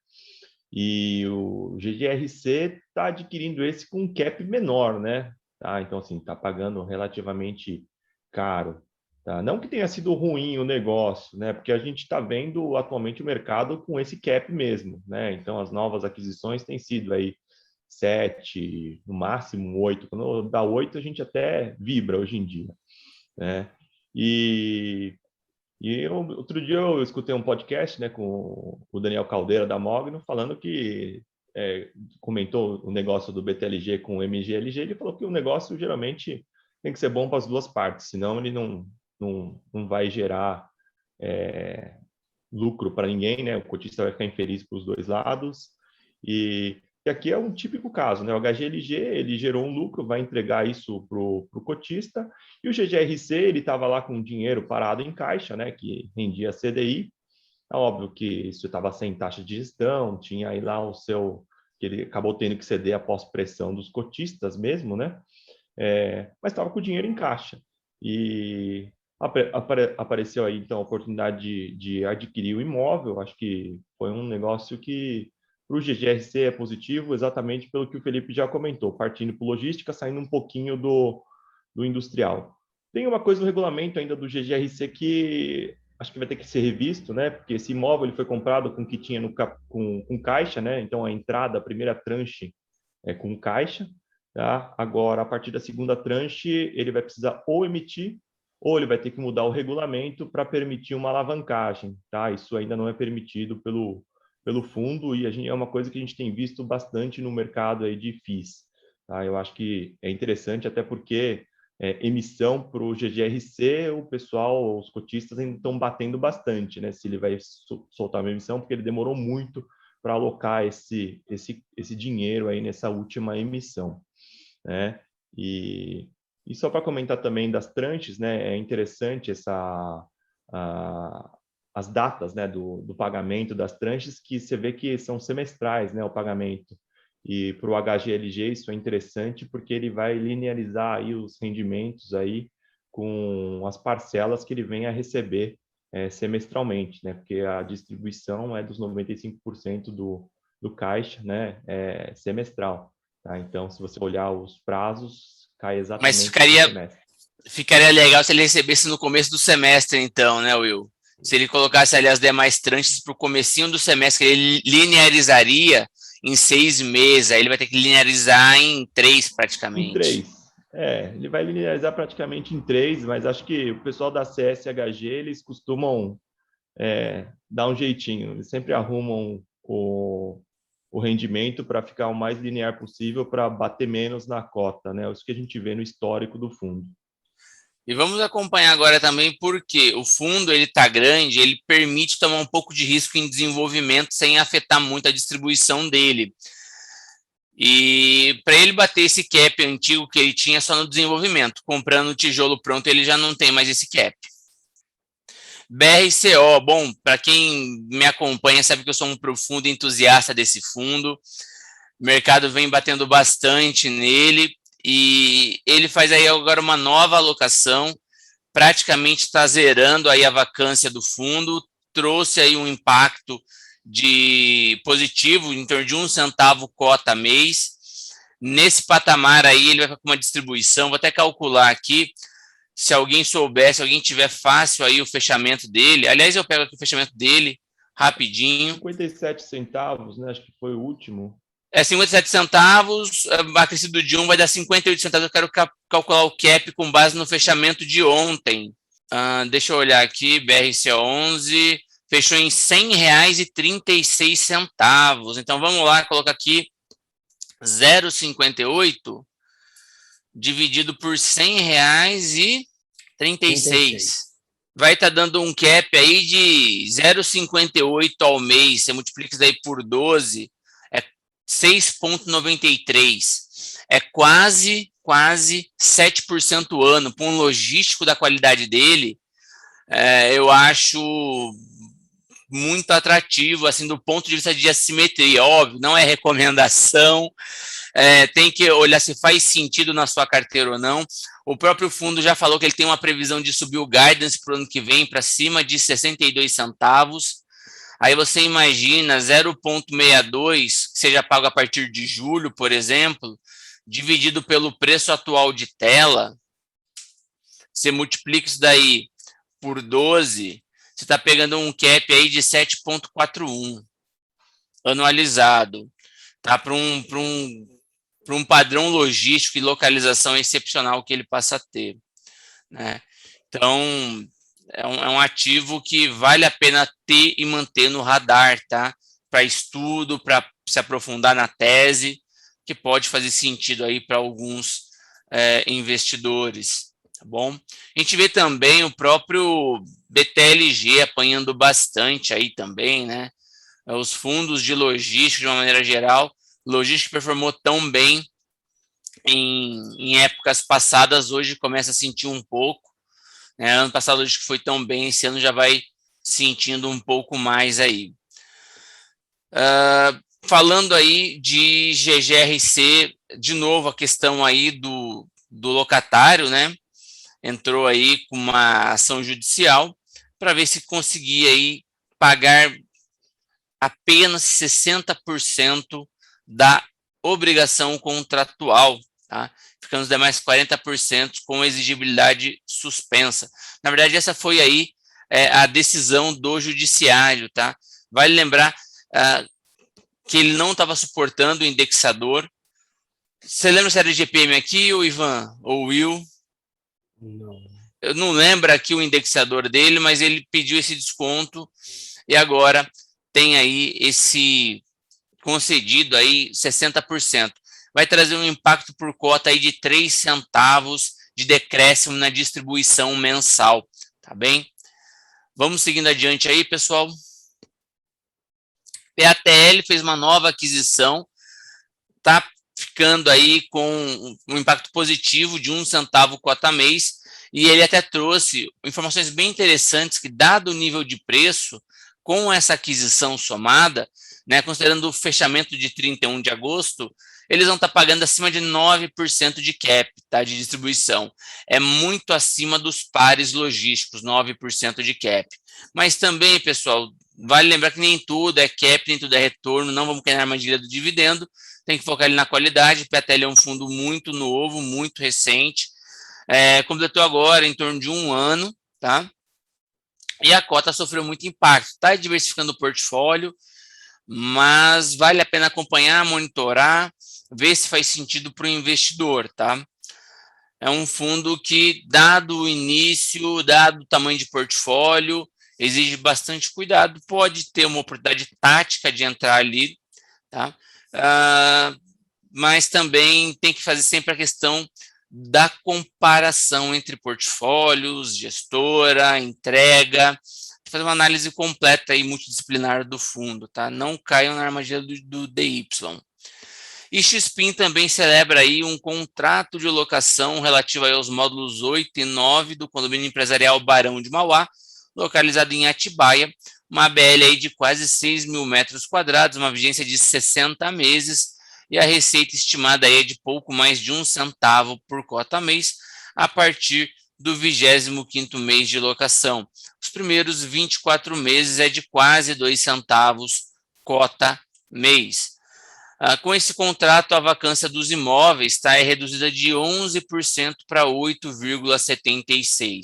E o GGRC está adquirindo esse com um cap menor, né? Tá? Então, assim, está pagando relativamente caro. Tá? Não que tenha sido ruim o negócio, né? Porque a gente está vendo atualmente o mercado com esse cap mesmo, né? Então, as novas aquisições têm sido aí 7, no máximo 8. Quando dá 8, a gente até vibra hoje em dia, né? E outro dia eu escutei um podcast, né, com o Daniel Caldeira da Mogno, falando que comentou o negócio do BTLG com o MGLG. Ele falou que o negócio geralmente tem que ser bom para as duas partes, senão ele não vai gerar lucro para ninguém, né? O cotista vai ficar infeliz para os dois lados. E aqui é um típico caso, né? O HGLG ele gerou um lucro, vai entregar isso para o cotista, e o GGRC ele estava lá com dinheiro parado em caixa, né? Que rendia CDI. É óbvio que isso estava sem taxa de gestão, tinha aí lá o seu que ele acabou tendo que ceder após pressão dos cotistas mesmo, né? Mas estava com o dinheiro em caixa. E apareceu aí então a oportunidade de adquirir o imóvel. Acho que foi um negócio que para o GGRC é positivo, exatamente pelo que o Felipe já comentou, partindo para logística, saindo um pouquinho do industrial. Tem uma coisa no regulamento ainda do GGRC que acho que vai ter que ser revisto, né? Porque esse imóvel ele foi comprado com o que tinha com caixa, né? Então a entrada, a primeira tranche é com caixa, tá? Agora, a partir da segunda tranche, ele vai precisar ou emitir ou ele vai ter que mudar o regulamento para permitir uma alavancagem, tá? Isso ainda não é permitido pelo fundo e é uma coisa que a gente tem visto bastante no mercado aí de FIIs. Tá? Eu acho que é interessante até porque emissão para o GGRC, o pessoal, os cotistas ainda estão batendo bastante, né? Se ele vai soltar uma emissão, porque ele demorou muito para alocar esse dinheiro aí nessa última emissão, né? E só para comentar também das tranches, né? É interessante as datas, né, do pagamento das tranches, que você vê que são semestrais, né, o pagamento. E para o HGLG isso é interessante porque ele vai linearizar aí os rendimentos aí com as parcelas que ele vem a receber semestralmente, né? Porque a distribuição é dos 95% do caixa, né? Semestral, tá? Então, se você olhar os prazos, cai exatamente Mas no semestre. ficaria legal se ele recebesse no começo do semestre, então, né, Will? Se ele colocasse ali as demais tranches para o comecinho do semestre, ele linearizaria em 6 meses, aí ele vai ter que linearizar em 3 praticamente. Em 3. Ele vai linearizar praticamente em 3, mas acho que o pessoal da CSHG, eles costumam dar um jeitinho. Eles sempre arrumam o rendimento para ficar o mais linear possível, para bater menos na cota, né? Isso que a gente vê no histórico do fundo. E vamos acompanhar agora também porque o fundo ele está grande, ele permite tomar um pouco de risco em desenvolvimento sem afetar muito a distribuição dele. E para ele bater esse cap antigo que ele tinha só no desenvolvimento, comprando o tijolo pronto, ele já não tem mais esse cap. BRCO, bom, para quem me acompanha sabe que eu sou um profundo entusiasta desse fundo. O mercado vem batendo bastante nele e ele faz aí agora uma nova alocação, praticamente está zerando aí a vacância do fundo, trouxe aí um impacto de positivo em torno de 1 centavo cota mês. Nesse patamar aí ele vai com uma distribuição, vou até calcular aqui, se alguém souber, se alguém tiver fácil aí o fechamento dele. Aliás, eu pego aqui o fechamento dele rapidinho. 57 centavos, né? Acho que foi o último. 57 centavos, acrescido de 1 vai dar 58 centavos. Eu quero calcular o cap com base no fechamento de ontem. Deixa eu olhar aqui, BRC11 fechou em R$ 100,36. Então, vamos lá, colocar aqui 0,58 dividido por R$ 100,36. Vai estar dando um cap aí de 0,58 ao mês. Você multiplica isso daí por 12, é 6,93. É quase 7% ano. Para um logístico da qualidade dele, eu acho muito atrativo, assim, do ponto de vista de assimetria. Óbvio, não é recomendação, tem que olhar se faz sentido na sua carteira ou não. O próprio fundo já falou que ele tem uma previsão de subir o guidance para o ano que vem para cima de 62 centavos. Aí você imagina 0,62, que seja pago a partir de julho, por exemplo, dividido pelo preço atual de tela, você multiplica isso daí por 12, você está pegando um cap aí de 7,41 anualizado, tá? Para um padrão logístico e localização excepcional que ele passa a ter, né? Então, é um ativo que vale a pena ter e manter no radar, tá? Para estudo, para se aprofundar na tese, que pode fazer sentido aí para alguns investidores, tá bom? A gente vê também o próprio BTLG apanhando bastante aí também, né? Os fundos de logística, de uma maneira geral, logística performou tão bem em épocas passadas, hoje começa a sentir um pouco, né? Ano passado acho que foi tão bem, esse ano já vai sentindo um pouco mais aí. Falando aí de GGRC, de novo a questão aí do locatário, né? Entrou aí com uma ação judicial para ver se conseguia aí pagar apenas 60% da obrigação contratual, tá? Ficando os demais 40% com exigibilidade suspensa. Na verdade, essa foi aí a decisão do judiciário, tá? Vale lembrar que ele não estava suportando o indexador. Você lembra se era GPM aqui, ou Ivan, ou Will? Não. Eu não lembro aqui o indexador dele, mas ele pediu esse desconto e agora tem aí esse concedido aí 60%. Vai trazer um impacto por cota aí de 3 centavos de decréscimo na distribuição mensal, tá bem? Vamos seguindo adiante aí, pessoal. PATL fez uma nova aquisição, tá ficando aí com um impacto positivo de 1 centavo cota mês e ele até trouxe informações bem interessantes que, dado o nível de preço, com essa aquisição somada, né, considerando o fechamento de 31 de agosto, eles vão estar pagando acima de 9% de cap, tá, de distribuição. É muito acima dos pares logísticos, 9% de cap. Mas também, pessoal, vale lembrar que nem tudo é cap, nem tudo é retorno, não vamos cair na armadilha do dividendo, tem que focar ali na qualidade. PTL é um fundo muito novo, muito recente, completou agora em torno de 1 ano, tá? E a cota sofreu muito impacto, está diversificando o portfólio, mas vale a pena acompanhar, monitorar, ver se faz sentido para o investidor, tá? É um fundo que, dado o início, dado o tamanho de portfólio, exige bastante cuidado, pode ter uma oportunidade tática de entrar ali, tá? Mas também tem que fazer sempre a questão da comparação entre portfólios, gestora, entrega, fazer uma análise completa e multidisciplinar do fundo, tá? Não caiam na armadilha do DY. E XPIN também celebra aí um contrato de locação relativo aí aos módulos 8 e 9 do condomínio empresarial Barão de Mauá, localizado em Atibaia, uma ABL aí de quase 6 mil metros quadrados, uma vigência de 60 meses, e a receita estimada aí é de pouco mais de 1 centavo por cota mês, a partir do 25º mês de locação. Os primeiros 24 meses é de quase 2 centavos cota mês. Com esse contrato, a vacância dos imóveis é reduzida de 11% para 8,76%.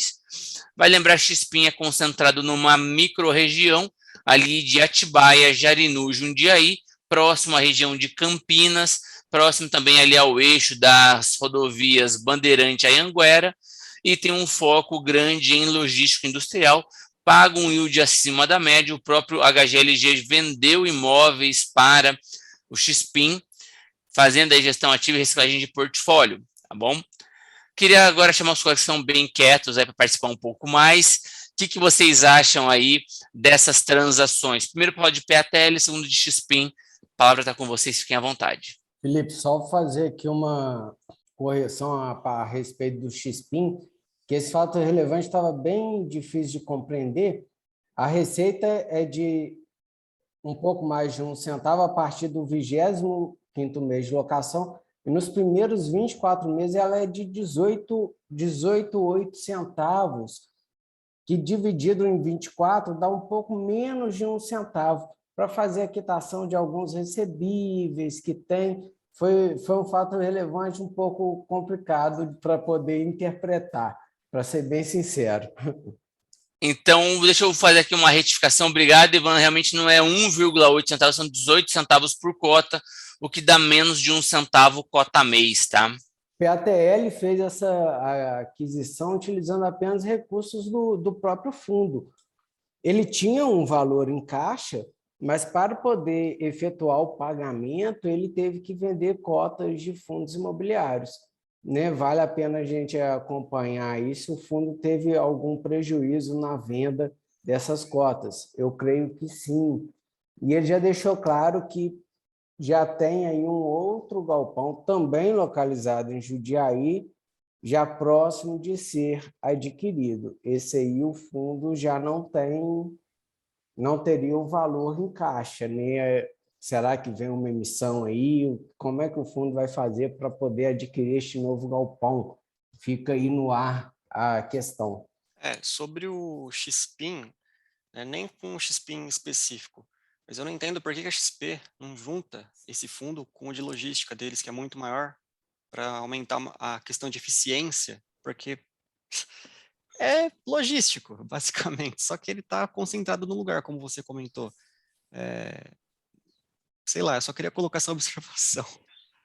Vai lembrar que XPIN é concentrado numa micro-região ali de Atibaia, Jarinu, Jundiaí, próximo à região de Campinas, próximo também ali ao eixo das rodovias Bandeirante a Anhanguera, e tem um foco grande em logística industrial, paga um yield acima da média. O próprio HGLG vendeu imóveis para o XPIN, fazendo a gestão ativa e reciclagem de portfólio, tá bom? Queria agora chamar os colegas que estão bem quietos aí para participar um pouco mais. O que vocês acham aí dessas transações? Primeiro para de PATL, segundo de XPIN. A palavra está com vocês, fiquem à vontade. Felipe, só fazer aqui uma correção a respeito do XPIN, que esse fato relevante estava bem difícil de compreender. A receita é de um pouco mais de 1 centavo a partir do 25º mês de locação, e nos primeiros 24 meses ela é de 18,8 centavos, que dividido em 24 dá um pouco menos de 1 centavo, para fazer a quitação de alguns recebíveis que tem. Foi um fato relevante, um pouco complicado para poder interpretar, para ser bem sincero. Então, deixa eu fazer aqui uma retificação. Obrigado, Ivan. Realmente não é 1,8 centavos, são 18 centavos por cota, o que dá menos de 1 centavo cota mês, tá? PATL fez essa aquisição utilizando apenas recursos do próprio fundo. Ele tinha um valor em caixa, mas para poder efetuar o pagamento, ele teve que vender cotas de fundos imobiliários, né? Vale a pena a gente acompanhar isso. O fundo teve algum prejuízo na venda dessas cotas? Eu creio que sim. E ele já deixou claro que já tem aí um outro galpão, também localizado em Jundiaí, já próximo de ser adquirido. Esse aí o fundo já não teria o valor em caixa, né? Será que vem uma emissão aí? Como é que o fundo vai fazer para poder adquirir este novo galpão? Fica aí no ar a questão. Sobre o XPIN, nem com o XPIN específico, mas eu não entendo por que a XP não junta esse fundo com o de logística deles, que é muito maior, para aumentar a questão de eficiência, porque é logístico, basicamente, só que ele está concentrado no lugar, como você comentou. Sei lá, eu só queria colocar essa observação.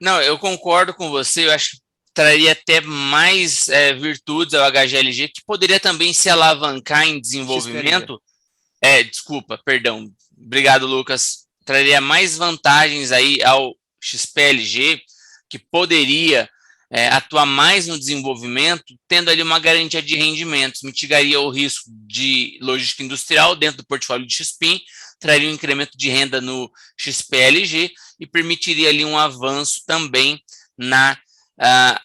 Não, eu concordo com você, eu acho que traria até mais virtudes ao HGLG, que poderia também se alavancar em desenvolvimento. Desculpa, perdão. Obrigado, Lucas. Traria mais vantagens aí ao XPLG, que poderia atuar mais no desenvolvimento, tendo ali uma garantia de rendimentos, mitigaria o risco de logística industrial dentro do portfólio de XPIN, traria um incremento de renda no XPLG e permitiria ali um avanço também na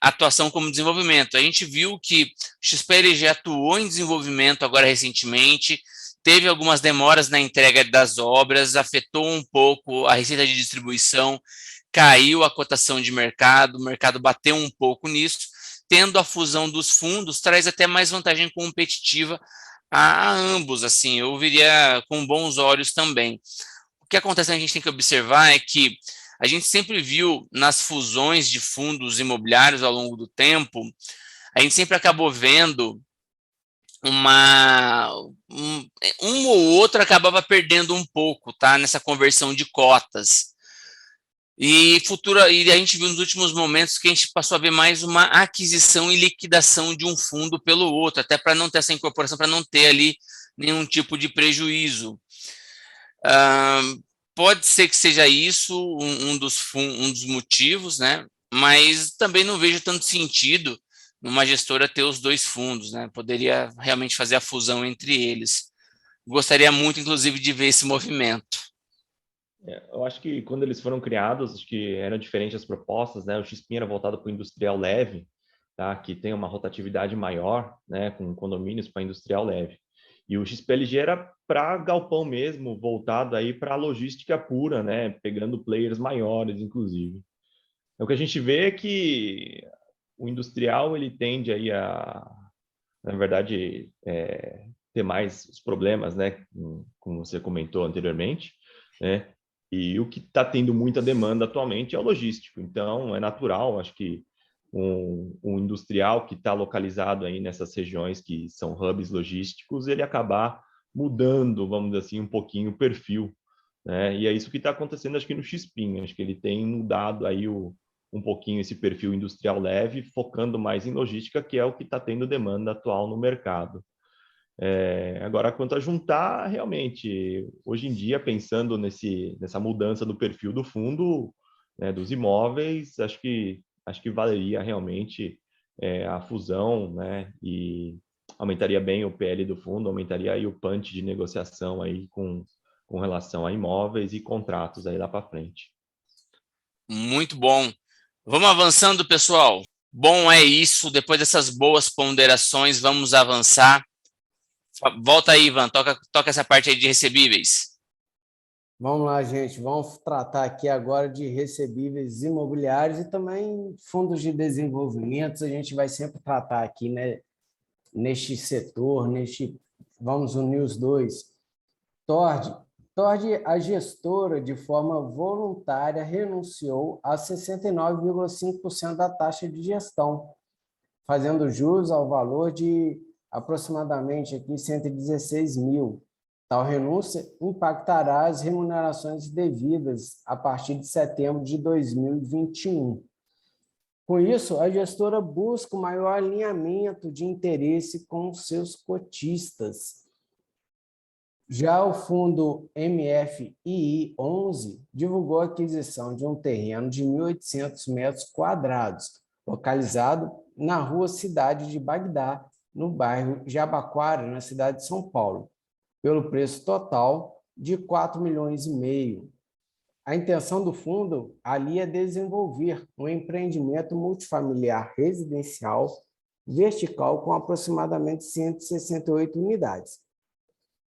atuação como desenvolvimento. A gente viu que o XPLG atuou em desenvolvimento agora recentemente, teve algumas demoras na entrega das obras, afetou um pouco a receita de distribuição, caiu a cotação de mercado, o mercado bateu um pouco nisso, tendo a fusão dos fundos, traz até mais vantagem competitiva a ambos, assim, eu viria com bons olhos também. O que acontece, a gente tem que observar é que a gente sempre viu nas fusões de fundos imobiliários ao longo do tempo, a gente sempre acabou vendo um ou outro acabava perdendo um pouco, tá, nessa conversão de cotas. E a gente viu nos últimos momentos que a gente passou a ver mais uma aquisição e liquidação de um fundo pelo outro, até para não ter essa incorporação, para não ter ali nenhum tipo de prejuízo. Pode ser que seja isso um dos motivos, né? Mas também não vejo tanto sentido numa gestora ter os dois fundos, né? Poderia realmente fazer a fusão entre eles. Gostaria muito, inclusive, de ver esse movimento. Eu acho que quando eles foram criados, acho que eram diferentes as propostas, né? O XPIN era voltado para o industrial leve, tá? Que tem uma rotatividade maior, né? Com condomínios para industrial leve. E o XPLG era para galpão mesmo, voltado aí para a logística pura, né? Pegando players maiores, inclusive. O que a gente vê é que o industrial ele tende aí na verdade, ter mais os problemas, né? Como você comentou anteriormente, né? E o que está tendo muita demanda atualmente é o logístico. Então, é natural, acho que um industrial que está localizado aí nessas regiões que são hubs logísticos, ele acabar mudando, vamos dizer assim, um pouquinho o perfil, né? E é isso que está acontecendo, acho que no XPIN. Acho que ele tem mudado aí um pouquinho esse perfil industrial leve, focando mais em logística, que é o que está tendo demanda atual no mercado. Agora, quanto a juntar, realmente, hoje em dia, pensando nessa mudança do perfil do fundo, né, dos imóveis, acho que valeria realmente a fusão, né, e aumentaria bem o PL do fundo, aumentaria aí o punch de negociação aí com relação a imóveis e contratos aí lá para frente. Muito bom. Vamos avançando, pessoal. Bom, é isso. Depois dessas boas ponderações, vamos avançar. Volta aí, Ivan. Toca essa parte aí de recebíveis. Vamos lá, gente. Vamos tratar aqui agora de recebíveis imobiliários e também fundos de desenvolvimento. A gente vai sempre tratar aqui, né, neste setor, vamos unir os dois. Tord, a gestora, de forma voluntária, renunciou a 69,5% da taxa de gestão, fazendo jus ao valor de aproximadamente aqui 116 mil. Tal renúncia impactará as remunerações devidas a partir de setembro de 2021. Com isso, a gestora busca o maior alinhamento de interesse com os seus cotistas. Já o fundo MFII 11 divulgou a aquisição de um terreno de 1.800 metros quadrados, localizado na rua Cidade de Bagdá, no bairro Jabaquara, na cidade de São Paulo, pelo preço total de 4,5 milhões. A intenção do fundo ali é desenvolver um empreendimento multifamiliar residencial vertical com aproximadamente 168 unidades.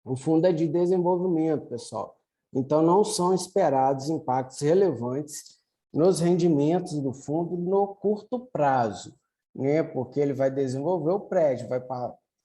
O fundo é de desenvolvimento, pessoal. Então, não são esperados impactos relevantes nos rendimentos do fundo no curto prazo, né? Porque ele vai desenvolver o prédio, vai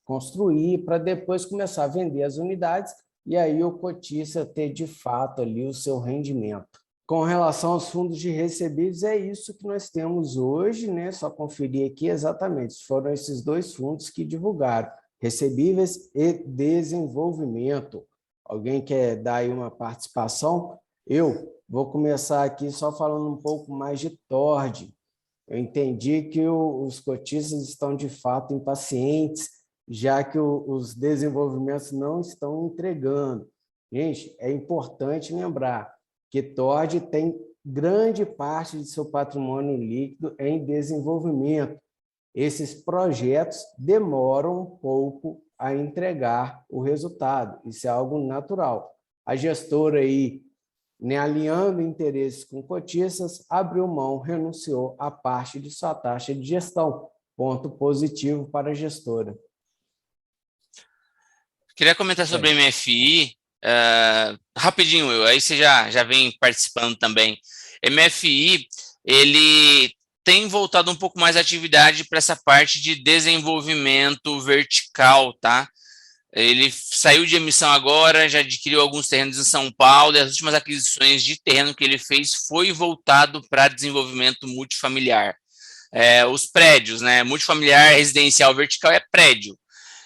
construir para depois começar a vender as unidades e aí o cotista ter, de fato, ali o seu rendimento. Com relação aos fundos de recebíveis, é isso que nós temos hoje, né? Só conferir aqui exatamente. Foram esses dois fundos que divulgaram. Recebíveis e desenvolvimento. Alguém quer dar aí uma participação? Eu vou começar aqui só falando um pouco mais de Tord. Eu entendi que os cotistas estão, de fato, impacientes, já que os desenvolvimentos não estão entregando. Gente, é importante lembrar que Tord tem grande parte de seu patrimônio líquido em desenvolvimento. Esses projetos demoram um pouco a entregar o resultado. Isso é algo natural. A gestora aí nem alinhando interesses com cotistas, abriu mão, renunciou a parte de sua taxa de gestão. Ponto positivo para a gestora. Queria comentar sobre a MFI, rapidinho, Will, aí você já vem participando também. MFI, ele tem voltado um pouco mais a atividade para essa parte de desenvolvimento vertical, tá? Ele saiu de emissão agora, já adquiriu alguns terrenos em São Paulo, e as últimas aquisições de terreno que ele fez foi voltado para desenvolvimento multifamiliar. Os prédios, né? Multifamiliar, residencial, vertical é prédio.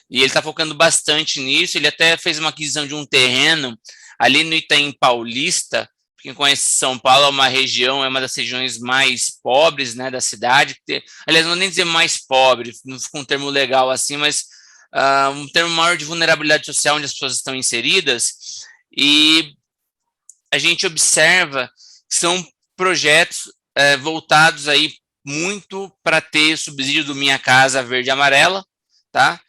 E ele está focando bastante nisso. Ele até fez uma aquisição de um terreno ali no Itaim Paulista. Quem conhece São Paulo, é uma das regiões mais pobres, né, da cidade. Aliás, não vou nem dizer mais pobre, não fica um termo legal assim, mas um termo maior de vulnerabilidade social onde as pessoas estão inseridas. E a gente observa que são projetos voltados aí muito para ter subsídio do Minha Casa Verde e Amarela, tá?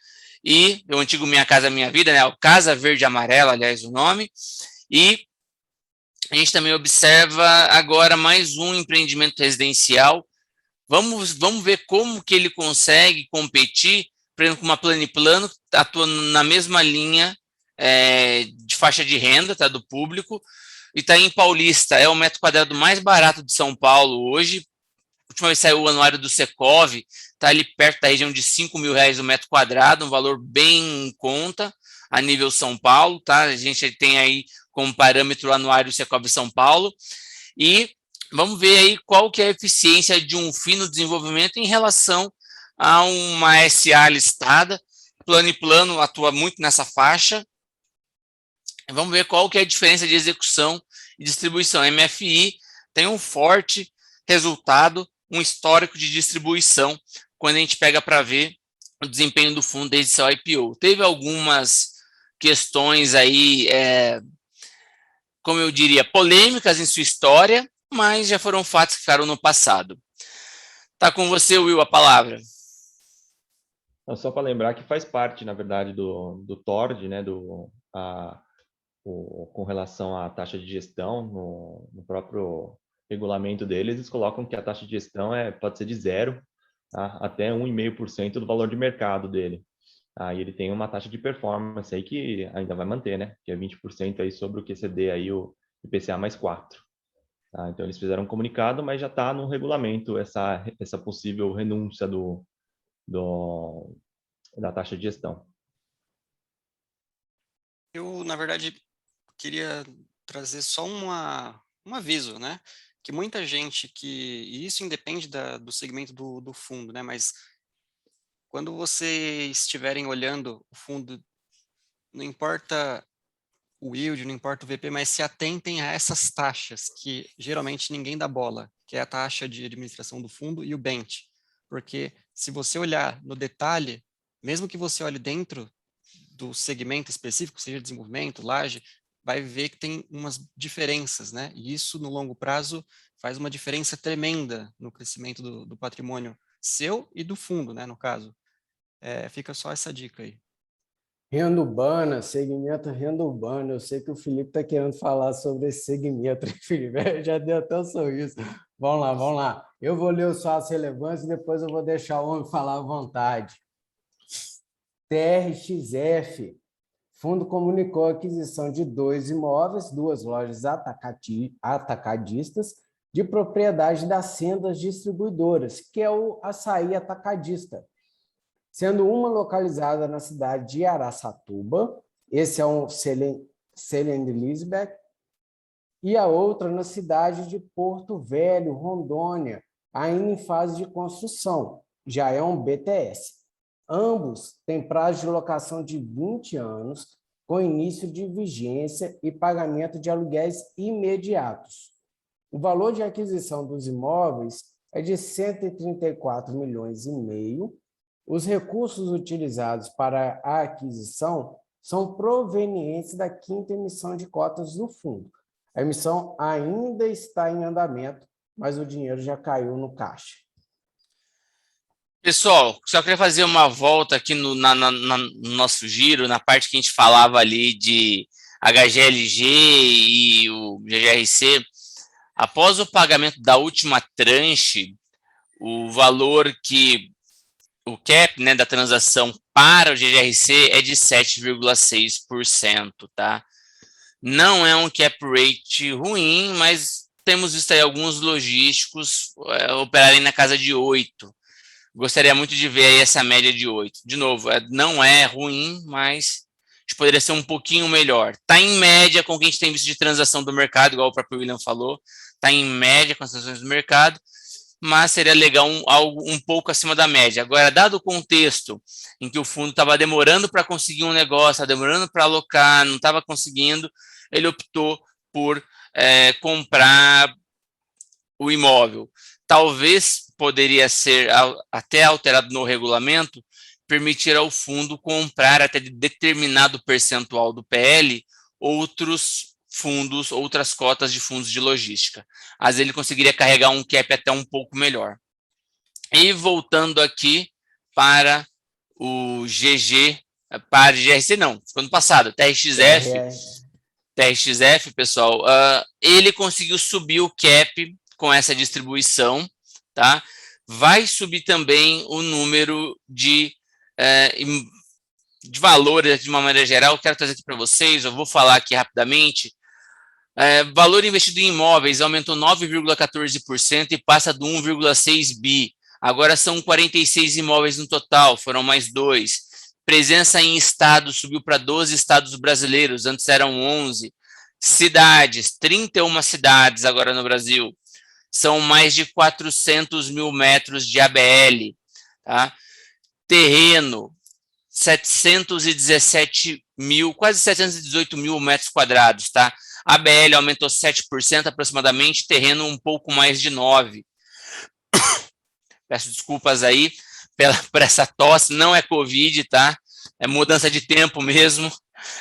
E o antigo Minha Casa Minha Vida, né? O Casa Verde e Amarela, aliás, o nome. E a gente também observa agora mais um empreendimento residencial. Vamos ver como que ele consegue competir, por exemplo, com uma Planiplano, atuando na mesma linha de faixa de renda, tá, do público. Itaim Paulista é o metro quadrado mais barato de São Paulo hoje. A última vez saiu o anuário do Secov, está ali perto da região de R$5.000 o metro quadrado, um valor bem em conta a nível São Paulo, tá? A gente tem aí como parâmetro o anuário Secov São Paulo. E vamos ver aí qual que é a eficiência de um fino desenvolvimento em relação a uma SA listada. Plano atua muito nessa faixa. Vamos ver qual que é a diferença de execução e distribuição. A MFI tem um forte resultado, um histórico de distribuição, quando a gente pega para ver o desempenho do fundo desde seu IPO. Teve algumas questões aí, como eu diria, polêmicas em sua história, mas já foram fatos que ficaram no passado. Tá com você, Will, a palavra. Só para lembrar que faz parte, na verdade, do TORD, né, com relação à taxa de gestão, no próprio regulamento deles, eles colocam que a taxa de gestão pode ser de 0, tá, até 1,5% do valor de mercado dele. Aí ele tem uma taxa de performance aí que ainda vai manter, né? Que é 20% aí sobre o QCD aí, o IPCA mais 4. Tá? Então eles fizeram um comunicado, mas já está no regulamento essa possível renúncia da taxa de gestão. Eu, na verdade, queria trazer só um aviso, né? Que muita gente e isso independe do segmento do fundo, né? Mas quando vocês estiverem olhando o fundo, não importa o yield, não importa o VP, mas se atentem a essas taxas que geralmente ninguém dá bola, que é a taxa de administração do fundo e o bench. Porque se você olhar no detalhe, mesmo que você olhe dentro do segmento específico, seja desenvolvimento, laje, vai ver que tem umas diferenças, né? E isso, no longo prazo, faz uma diferença tremenda no crescimento do patrimônio seu e do fundo, né? No caso. Fica só essa dica aí. Renda urbana, segmento renda urbana. Eu sei que o Felipe está querendo falar sobre esse segmento, Felipe. Já deu até um sorriso. Vamos lá. Eu vou ler só as relevâncias e depois eu vou deixar o homem falar à vontade. TRXF. Fundo comunicou a aquisição de 2 imóveis, 2 lojas atacadistas, de propriedade das Sendas Distribuidoras, que é o Açaí Atacadista, sendo uma localizada na cidade de Araçatuba, esse é um Sale and Leaseback, e a outra na cidade de Porto Velho, Rondônia, ainda em fase de construção, já é um BTS. Ambos têm prazo de locação de 20 anos, com início de vigência e pagamento de aluguéis imediatos. O valor de aquisição dos imóveis é de 134,5 milhões. Os recursos utilizados para a aquisição são provenientes da 5ª emissão de cotas do fundo. A emissão ainda está em andamento, mas o dinheiro já caiu no caixa. Pessoal, só queria fazer uma volta aqui no nosso giro, na parte que a gente falava ali de HGLG e o GGRC, após o pagamento da última tranche, o valor que o cap, né, da transação para o GGRC é de 7,6%, tá? Não é um cap rate ruim, mas temos visto aí alguns logísticos operarem na casa de 8. Gostaria muito de ver aí essa média de 8. De novo, não é ruim, mas poderia ser um pouquinho melhor. Está em média com o que a gente tem visto de transação do mercado, igual o próprio William falou, está em média com as transações do mercado, mas seria legal algo um pouco acima da média. Agora, dado o contexto em que o fundo estava demorando para conseguir um negócio, estava demorando para alocar, não estava conseguindo, ele optou por comprar o imóvel. Talvez poderia ser até alterado no regulamento, permitir ao fundo comprar até de determinado percentual do PL outros fundos, outras cotas de fundos de logística. Às vezes ele conseguiria carregar um cap até um pouco melhor. E voltando aqui para o GG, para GRC não, ficou no passado, TRXF, pessoal, ele conseguiu subir o cap com essa distribuição, tá? Vai subir também o número de valores de uma maneira geral. Eu quero trazer aqui para vocês, eu vou falar aqui rapidamente. Valor investido em imóveis aumentou 9,14% e passa do 1,6 bi. Agora são 46 imóveis no total, foram mais 2. Presença em estados subiu para 12 estados brasileiros, antes eram 11. Cidades, 31 cidades agora no Brasil. São mais de 400 mil metros de ABL. Tá? Terreno, 717 mil, quase 718 mil metros quadrados, tá? ABL aumentou 7% aproximadamente, terreno um pouco mais de 9%. Peço desculpas aí por essa tosse, não é Covid, tá? É mudança de tempo mesmo,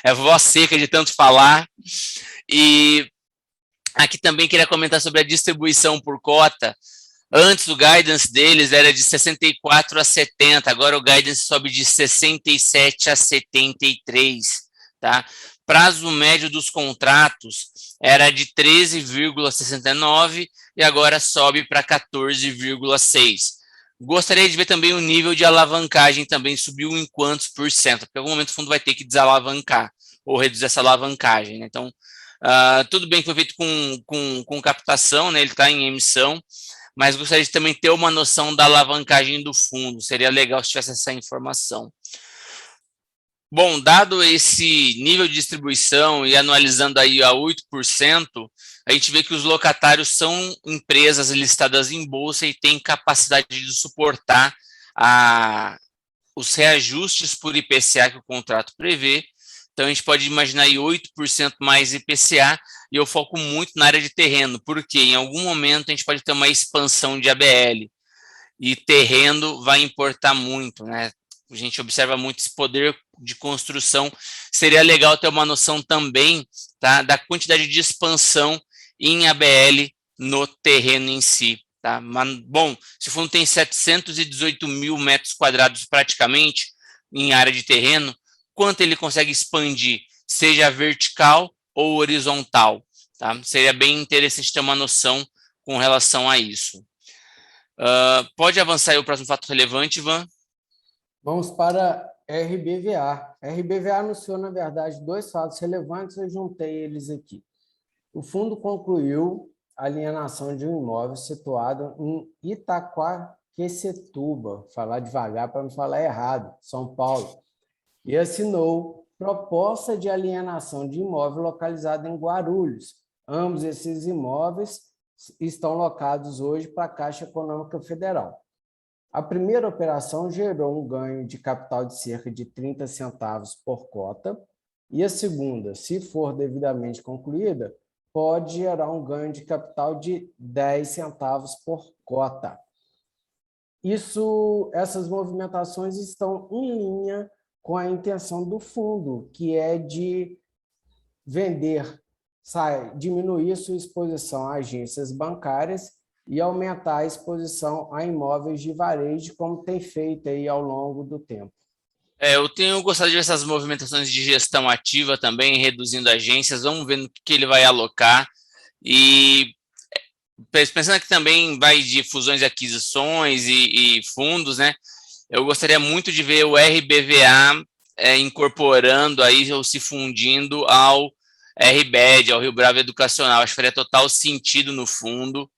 é voz seca de tanto falar. E aqui também queria comentar sobre a distribuição por cota. Antes o guidance deles era de 64 a 70, agora o guidance sobe de 67 a 73, tá? Prazo médio dos contratos era de 13,69 e agora sobe para 14,6. Gostaria de ver também o nível de alavancagem também subiu em quantos por cento, porque em algum momento o fundo vai ter que desalavancar ou reduzir essa alavancagem, né? Então, tudo bem que foi feito com captação, né? Ele está em emissão, mas gostaria de também ter uma noção da alavancagem do fundo. Seria legal se tivesse essa informação. Bom, dado esse nível de distribuição e anualizando aí a 8%, a gente vê que os locatários são empresas listadas em bolsa e têm capacidade de suportar os reajustes por IPCA que o contrato prevê. Então, a gente pode imaginar aí 8% mais IPCA, e eu foco muito na área de terreno, porque em algum momento a gente pode ter uma expansão de ABL, e terreno vai importar muito, né? A gente observa muito esse poder de construção. Seria legal ter uma noção também, tá, da quantidade de expansão em ABL no terreno em si. Tá? Mas, bom, se o fundo tem 718 mil metros quadrados praticamente em área de terreno, quanto ele consegue expandir, seja vertical ou horizontal? Tá? Seria bem interessante ter uma noção com relação a isso. Pode avançar aí o próximo fato relevante, Ivan? Vamos para RBVA. RBVA anunciou, na verdade, 2 fatos relevantes, eu juntei eles aqui. O fundo concluiu a alienação de um imóvel situado em Itaquaquecetuba, falar devagar para não falar errado, São Paulo, e assinou proposta de alienação de imóvel localizado em Guarulhos. Ambos esses imóveis estão locados hoje para a Caixa Econômica Federal. A primeira operação gerou um ganho de capital de cerca de 30 centavos por cota, e a segunda, se for devidamente concluída, pode gerar um ganho de capital de 10 centavos por cota. Essas movimentações estão em linha com a intenção do fundo, que é de diminuir sua exposição a agências bancárias e aumentar a exposição a imóveis de varejo, como tem feito aí ao longo do tempo. Eu tenho gostado de ver essas movimentações de gestão ativa também, reduzindo agências, vamos ver no que ele vai alocar. E pensando que também vai de fusões e aquisições e fundos, né? Eu gostaria muito de ver o RBVA incorporando aí ou se fundindo ao RBED, ao Rio Bravo Educacional. Acho que faria total sentido no fundo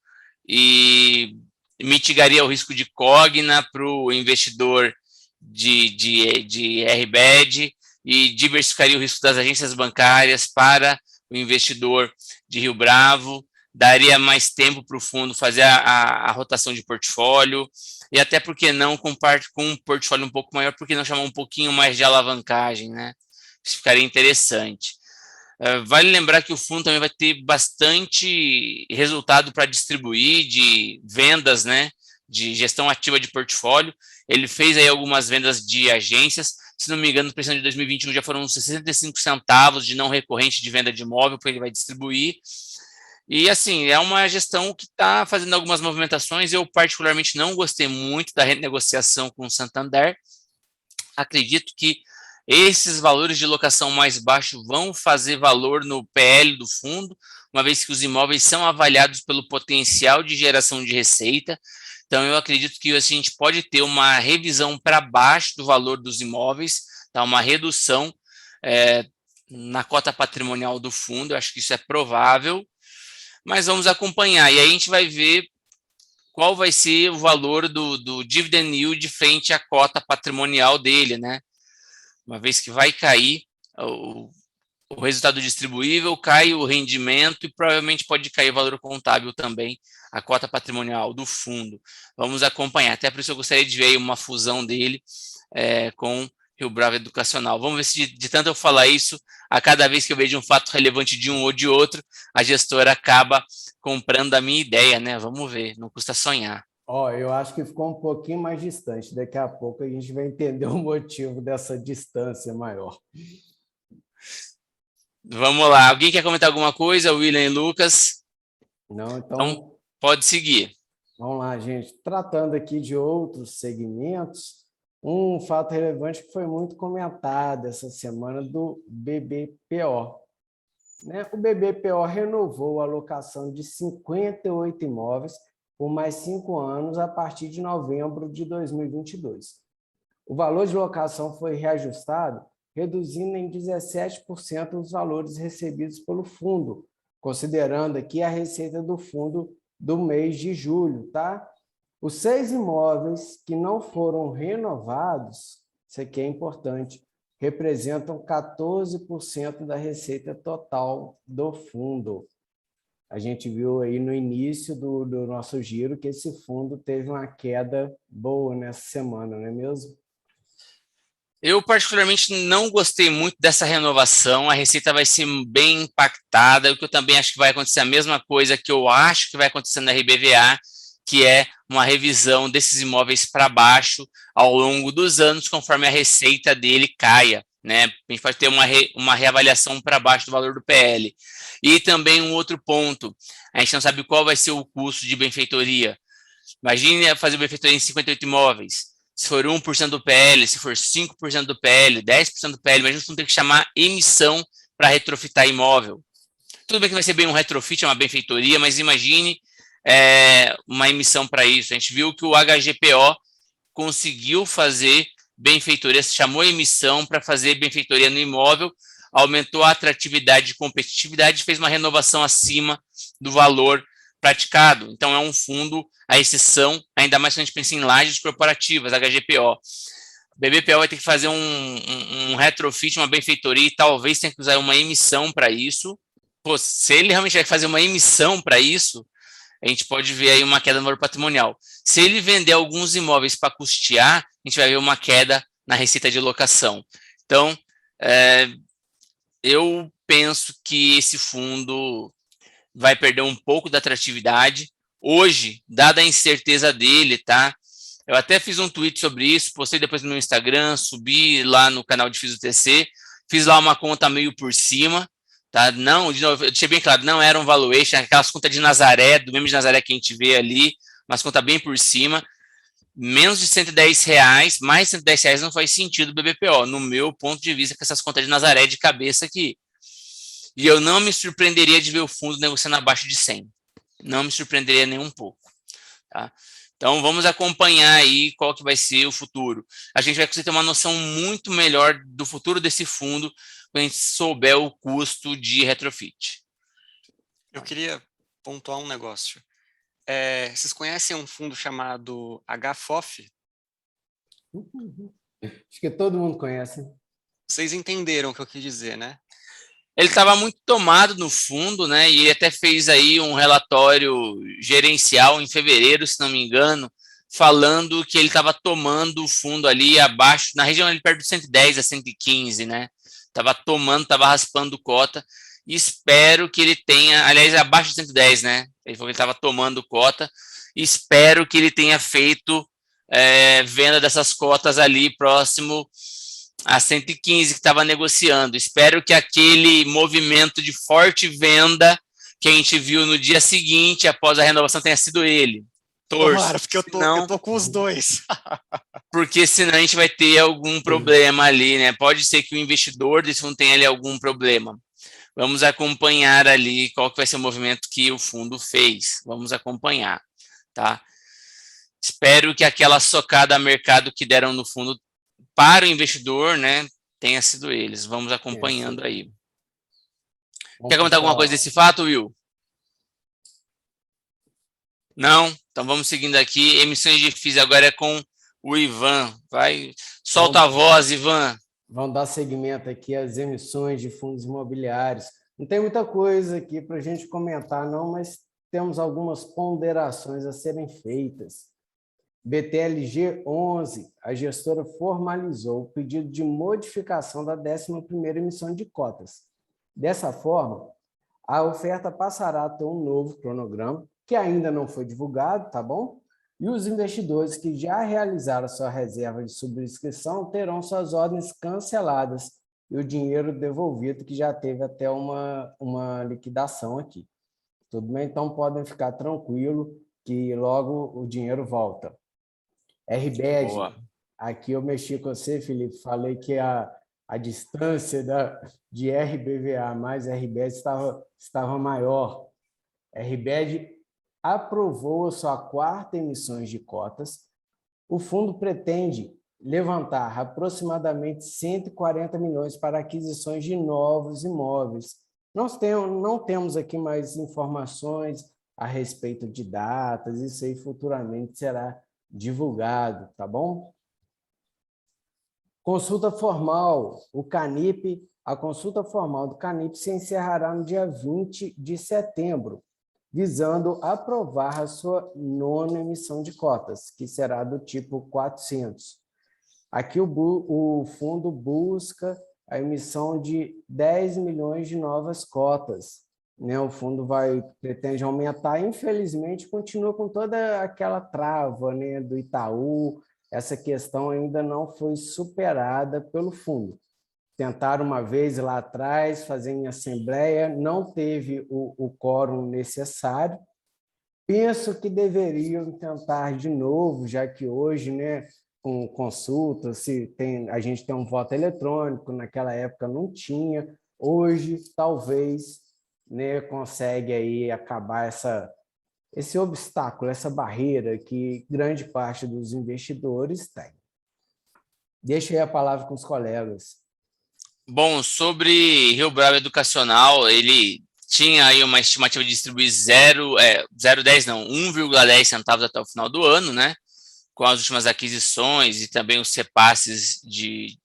e mitigaria o risco de Cogna para o investidor de RBED e diversificaria o risco das agências bancárias para o investidor de Rio Bravo, daria mais tempo para o fundo fazer a rotação de portfólio e até, por que não, com um portfólio um pouco maior, por que não chamar um pouquinho mais de alavancagem, né? Isso ficaria interessante. Vale lembrar que o fundo também vai ter bastante resultado para distribuir de vendas, né, de gestão ativa de portfólio. Ele fez aí algumas vendas de agências, se não me engano, no preço de 2021 já foram 65 centavos de não recorrente de venda de imóvel, porque ele vai distribuir. E assim, é uma gestão que está fazendo algumas movimentações. Eu particularmente não gostei muito da renegociação com o Santander. Acredito que esses valores de locação mais baixos vão fazer valor no PL do fundo, uma vez que os imóveis são avaliados pelo potencial de geração de receita. Então, eu acredito que a gente pode ter uma revisão para baixo do valor dos imóveis, tá? Uma redução na cota patrimonial do fundo. Eu acho que isso é provável, mas vamos acompanhar. E aí a gente vai ver qual vai ser o valor do dividend yield frente à cota patrimonial dele, né? Uma vez que vai cair o resultado distribuível, cai o rendimento e provavelmente pode cair o valor contábil também, a cota patrimonial do fundo. Vamos acompanhar. Até por isso eu gostaria de ver aí uma fusão dele com Rio Bravo Educacional. Vamos ver se de tanto eu falar isso, a cada vez que eu vejo um fato relevante de um ou de outro, a gestora acaba comprando a minha ideia, né? Vamos ver, não custa sonhar. Eu acho que ficou um pouquinho mais distante. Daqui a pouco a gente vai entender o motivo dessa distância maior. Vamos lá. Alguém quer comentar alguma coisa? William e Lucas? Não, então pode seguir. Vamos lá, gente. Tratando aqui de outros segmentos, um fato relevante que foi muito comentado essa semana do BBPO. O BBPO renovou a locação de 58 imóveis por mais 5 anos a partir de novembro de 2022. O valor de locação foi reajustado, reduzindo em 17% os valores recebidos pelo fundo, considerando aqui a receita do fundo do mês de julho, tá? Os 6 imóveis que não foram renovados, isso aqui é importante, representam 14% da receita total do fundo. A gente viu aí no início do nosso giro que esse fundo teve uma queda boa nessa semana, não é mesmo? Eu, particularmente, não gostei muito dessa renovação. A receita vai ser bem impactada, o que eu também acho que vai acontecer a mesma coisa que eu acho que vai acontecer na RBVA, que é uma revisão desses imóveis para baixo ao longo dos anos, conforme a receita dele caia, né? A gente pode ter uma reavaliação para baixo do valor do PL. E também um outro ponto, a gente não sabe qual vai ser o custo de benfeitoria. Imagine fazer benfeitoria em 58 imóveis. Se for 1% do PL, se for 5% do PL, 10% do PL, imagina que não tem que chamar emissão para retrofitar imóvel. Tudo bem que vai ser bem um retrofit, é uma benfeitoria, mas imagine uma emissão para isso. A gente viu que o HGPO conseguiu fazer benfeitoria, se chamou emissão para fazer benfeitoria no imóvel, aumentou a atratividade e competitividade, fez uma renovação acima do valor praticado. Então, é um fundo, a exceção, ainda mais quando a gente pensa em lajes corporativas, HGPO. O BBPO vai ter que fazer um retrofit, uma benfeitoria, e talvez tenha que usar uma emissão para isso. Pô, se ele realmente vai fazer uma emissão para isso, a gente pode ver aí uma queda no valor patrimonial. Se ele vender alguns imóveis para custear, a gente vai ver uma queda na receita de locação. Então, eu penso que esse fundo vai perder um pouco da atratividade. Hoje, dada a incerteza dele, tá? Eu até fiz um tweet sobre isso, postei depois no meu Instagram, subi lá no canal de FISUTC, fiz lá uma conta meio por cima, tá? Não, de novo, eu deixei bem claro, não era um valuation, aquelas contas de Nazaré, do meme de Nazaré que a gente vê ali, mas conta bem por cima. menos de R$ 110, mais R$ 110 não faz sentido BBPO, no meu ponto de vista, com essas contas de Nazaré de cabeça aqui. E eu não me surpreenderia de ver o fundo negociando abaixo de 100. Não me surpreenderia nem um pouco. Tá? Então, vamos acompanhar aí qual que vai ser o futuro. A gente vai conseguir ter uma noção muito melhor do futuro desse fundo quando a gente souber o custo de retrofit. Eu queria pontuar um negócio. Vocês conhecem um fundo chamado HFOF? Acho que todo mundo conhece. Vocês entenderam o que eu quis dizer, né? Ele estava muito tomado no fundo, né? E ele até fez aí um relatório gerencial em fevereiro, se não me engano, falando que ele estava tomando o fundo ali abaixo, na região ali perto de 110 a 115, né? Estava tomando, estava raspando cota. E espero que ele tenha, aliás, abaixo de 110, né? Ele falou que ele estava tomando cota. E espero que ele tenha feito venda dessas cotas ali próximo a 115 que estava negociando. Espero que aquele movimento de forte venda que a gente viu no dia seguinte, após a renovação, tenha sido ele. Torço. Tomara, porque eu tô com os dois. Porque senão a gente vai ter algum problema ali, né? Pode ser que o investidor desse fundo tenha ali algum problema. Vamos acompanhar ali qual que vai ser o movimento que o fundo fez. Vamos acompanhar, tá? Espero que aquela socada a mercado que deram no fundo para o investidor, né, tenha sido eles. Vamos acompanhando aí. Quer comentar alguma coisa desse fato, Will? Não? Então vamos seguindo aqui. Emissões de FIIs agora é com o Ivan. Vai, solta a voz, Ivan. Vamos dar seguimento aqui às emissões de fundos imobiliários. Não tem muita coisa aqui para a gente comentar, não, mas temos algumas ponderações a serem feitas. BTLG 11, a gestora formalizou o pedido de modificação da 11ª emissão de cotas. Dessa forma, a oferta passará a ter um novo cronograma, que ainda não foi divulgado, tá bom? E os investidores que já realizaram sua reserva de subscrição terão suas ordens canceladas e o dinheiro devolvido, que já teve até uma liquidação aqui. Tudo bem? Então, podem ficar tranquilos que logo o dinheiro volta. RBED, aqui eu mexi com você, Felipe, falei que a distância de RBVA mais RBED estava maior. RBED aprovou a sua 4ª emissão de cotas. O fundo pretende levantar aproximadamente 140 milhões para aquisições de novos imóveis. Não temos aqui mais informações a respeito de datas, isso aí futuramente será divulgado, tá bom? Consulta formal, a consulta formal do CANIP se encerrará no dia 20 de setembro, visando aprovar a sua 9ª emissão de cotas, que será do tipo 400. Aqui o fundo busca a emissão de 10 milhões de novas cotas, né? O fundo pretende aumentar, infelizmente continua com toda aquela trava, né, do Itaú. Essa questão ainda não foi superada pelo fundo. Tentaram uma vez lá atrás fazer em assembleia, não teve o quórum necessário. Penso que deveriam tentar de novo, já que hoje, né, com consulta, a gente tem um voto eletrônico, naquela época não tinha, hoje talvez, né, consegue aí acabar esse obstáculo, essa barreira que grande parte dos investidores tem. Deixo aí a palavra com os colegas. Bom, sobre Rio Bravo Educacional, ele tinha aí uma estimativa de distribuir 1,10 centavos até o final do ano, né? Com as últimas aquisições e também os repasses de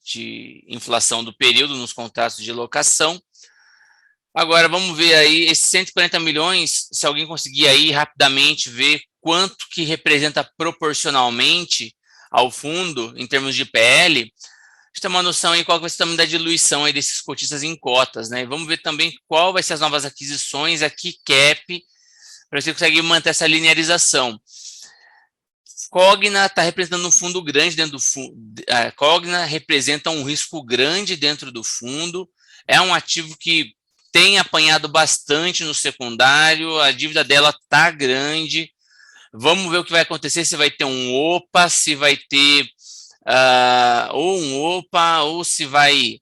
inflação do período nos contratos de locação. Agora, vamos ver aí, esses 140 milhões, se alguém conseguir aí rapidamente ver quanto que representa proporcionalmente ao fundo, em termos de PL, a gente tem uma noção aí qual vai ser o tamanho da diluição aí desses cotistas em cotas, né? E vamos ver também qual vai ser as novas aquisições, a KeyCap, para você conseguir manter essa linearização. Cogna está representando um fundo grande dentro do fundo. A Cogna representa um risco grande dentro do fundo, é um ativo que tem apanhado bastante no secundário, a dívida dela está grande, Vamos ver o que vai acontecer, se vai ter um OPA, se vai ter ou um OPA, ou se vai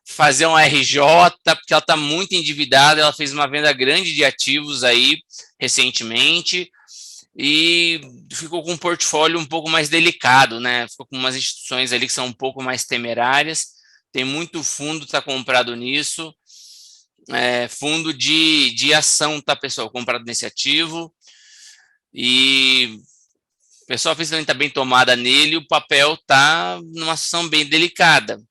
fazer um RJ, porque ela está muito endividada, ela fez uma venda grande de ativos aí recentemente, e ficou com um portfólio um pouco mais delicado, né? Ficou com umas instituições ali que são um pouco mais temerárias, tem muito fundo está comprado nisso, fundo de ação, tá, pessoal, comprado nesse ativo, e o pessoal também está bem tomada nele, o papel está numa situação bem delicada.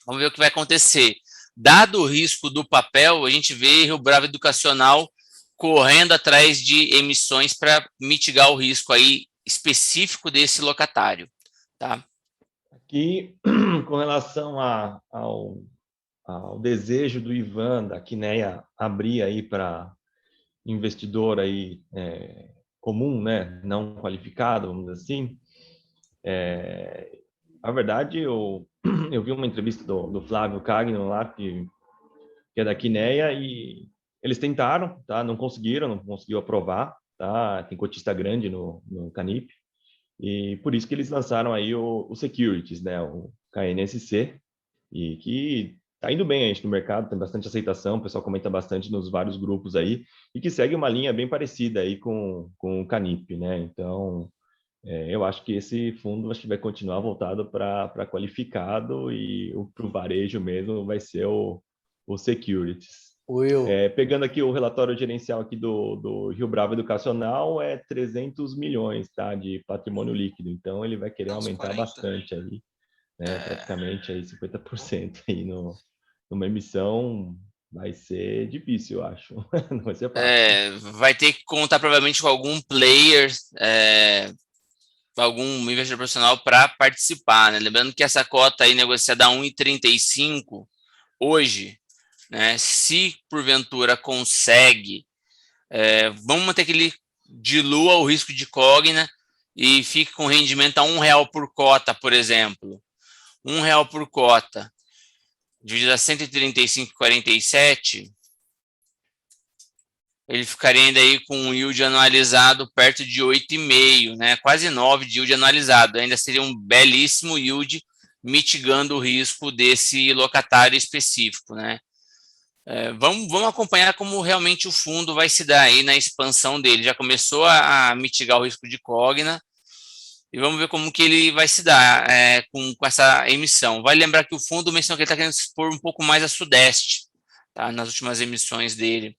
Vamos ver o que vai acontecer. Dado o risco do papel, a gente vê Rio Bravo Educacional correndo atrás de emissões para mitigar o risco aí específico desse locatário, tá? Aqui, com relação ao desejo do Ivan, da Quineia, abrir aí para investidor aí, comum, né, não qualificado, vamos dizer assim, a verdade, eu vi uma entrevista do Flávio Cagno lá, que é da Quineia, e eles tentaram, tá? Não conseguiu aprovar, tá? Tem cotista grande no Canip, e por isso que eles lançaram aí o Securities, né? O KNSC, e que tá indo bem, a gente, no mercado, tem bastante aceitação, o pessoal comenta bastante nos vários grupos aí, e que segue uma linha bem parecida aí com o Canip, né? Então, eu acho que esse fundo acho que vai continuar voltado para qualificado, e para o varejo mesmo vai ser o Securities. Will, Pegando aqui o relatório gerencial aqui do Rio Bravo Educacional, 300 milhões, tá, de patrimônio líquido. Então, ele vai querer Uns aumentar 40. bastante aí, né, praticamente aí 50% aí numa emissão. Vai ser difícil, eu acho. Não vai ser fácil. Vai ter que contar provavelmente com algum player, algum investidor profissional para participar, né? Lembrando que essa cota aí negociada a 1,35 hoje, né? Se porventura consegue, vamos manter que ele dilua o risco de Cogna e fique com rendimento a R$1 por cota, por exemplo. R$1 por cota, dividido a 135,47, ele ficaria ainda aí com um yield anualizado perto de 8,5, né? Quase 9 de yield anualizado. Ainda seria um belíssimo yield, mitigando o risco desse locatário específico, né? Vamos acompanhar como realmente o fundo vai se dar aí na expansão dele. Já começou a mitigar o risco de Cogna, e vamos ver como que ele vai se dar com essa emissão. Vale lembrar que o fundo mencionou que ele está querendo se expor um pouco mais a Sudeste, tá? Nas últimas emissões dele.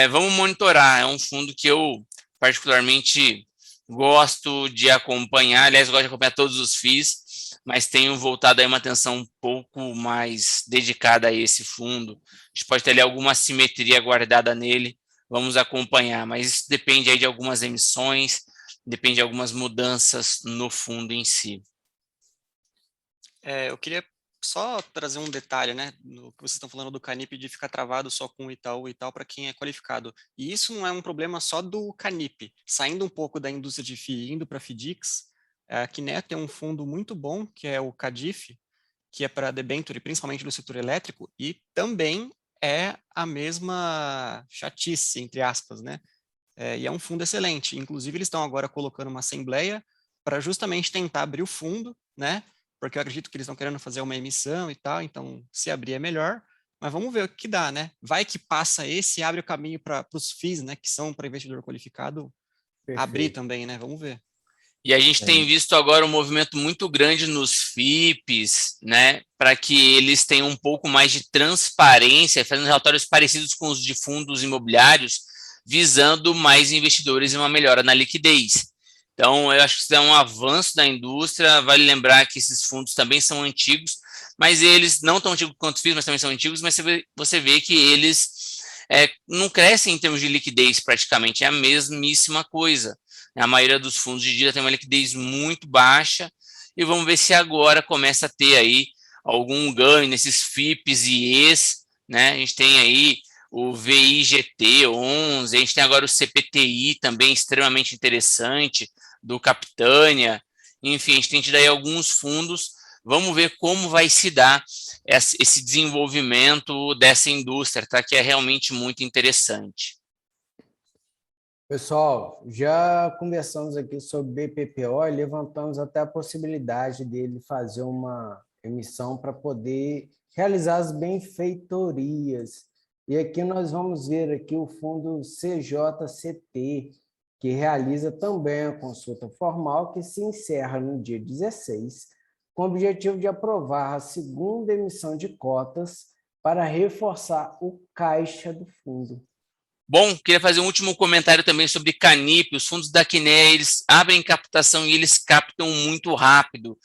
Vamos monitorar, é um fundo que eu particularmente gosto de acompanhar, aliás, gosto de acompanhar todos os FIIs, mas tenho voltado aí uma atenção um pouco mais dedicada a esse fundo. A gente pode ter ali alguma assimetria guardada nele, vamos acompanhar, mas isso depende aí de algumas emissões, depende de algumas mudanças no fundo em si. Eu queria só trazer um detalhe, né, no que vocês estão falando do Canip, de ficar travado só com o Itaú e tal, para quem é qualificado. E isso não é um problema só do Canip. Saindo um pouco da indústria de FII, indo para a FIDIX, a Quineia tem um fundo muito bom, que é o CADIF, que é para debenture, principalmente do setor elétrico, e também é a mesma chatice, entre aspas, né? E é um fundo excelente. Inclusive, eles estão agora colocando uma assembleia para justamente tentar abrir o fundo, né? Porque eu acredito que eles estão querendo fazer uma emissão e tal, então se abrir é melhor, mas vamos ver o que dá, né? Vai que passa esse e abre o caminho para os FIIs, né? Que são para investidor qualificado abrir perfeito. também, né? Vamos ver. E a gente tem visto agora um movimento muito grande nos FIPs, né, para que eles tenham um pouco mais de transparência, fazendo relatórios parecidos com os de fundos imobiliários, visando mais investidores e uma melhora na liquidez. Então, eu acho que isso é um avanço da indústria. Vale lembrar que esses fundos também são antigos, mas eles não tão antigos quanto os FIIs, mas também são antigos, mas você vê que eles não crescem em termos de liquidez praticamente, é a mesmíssima coisa. A maioria dos fundos de dívida tem uma liquidez muito baixa, e vamos ver se agora começa a ter aí algum ganho nesses FIPs e ES, né? A gente tem aí o VIGT11, a gente tem agora o CPTI também extremamente interessante, do Capitânia, enfim, a gente tem tido aí alguns fundos. Vamos ver como vai se dar esse desenvolvimento dessa indústria, tá? Que é realmente muito interessante. Pessoal, já conversamos aqui sobre BPPO e levantamos até a possibilidade dele fazer uma emissão para poder realizar as benfeitorias. E aqui nós vamos ver aqui o fundo CJCT, que realiza também a consulta formal, que se encerra no dia 16, com o objetivo de aprovar a segunda emissão de cotas para reforçar o caixa do fundo. Bom, queria fazer um último comentário também sobre Canip. Os fundos da Kinea, eles abrem captação e eles captam muito rápido.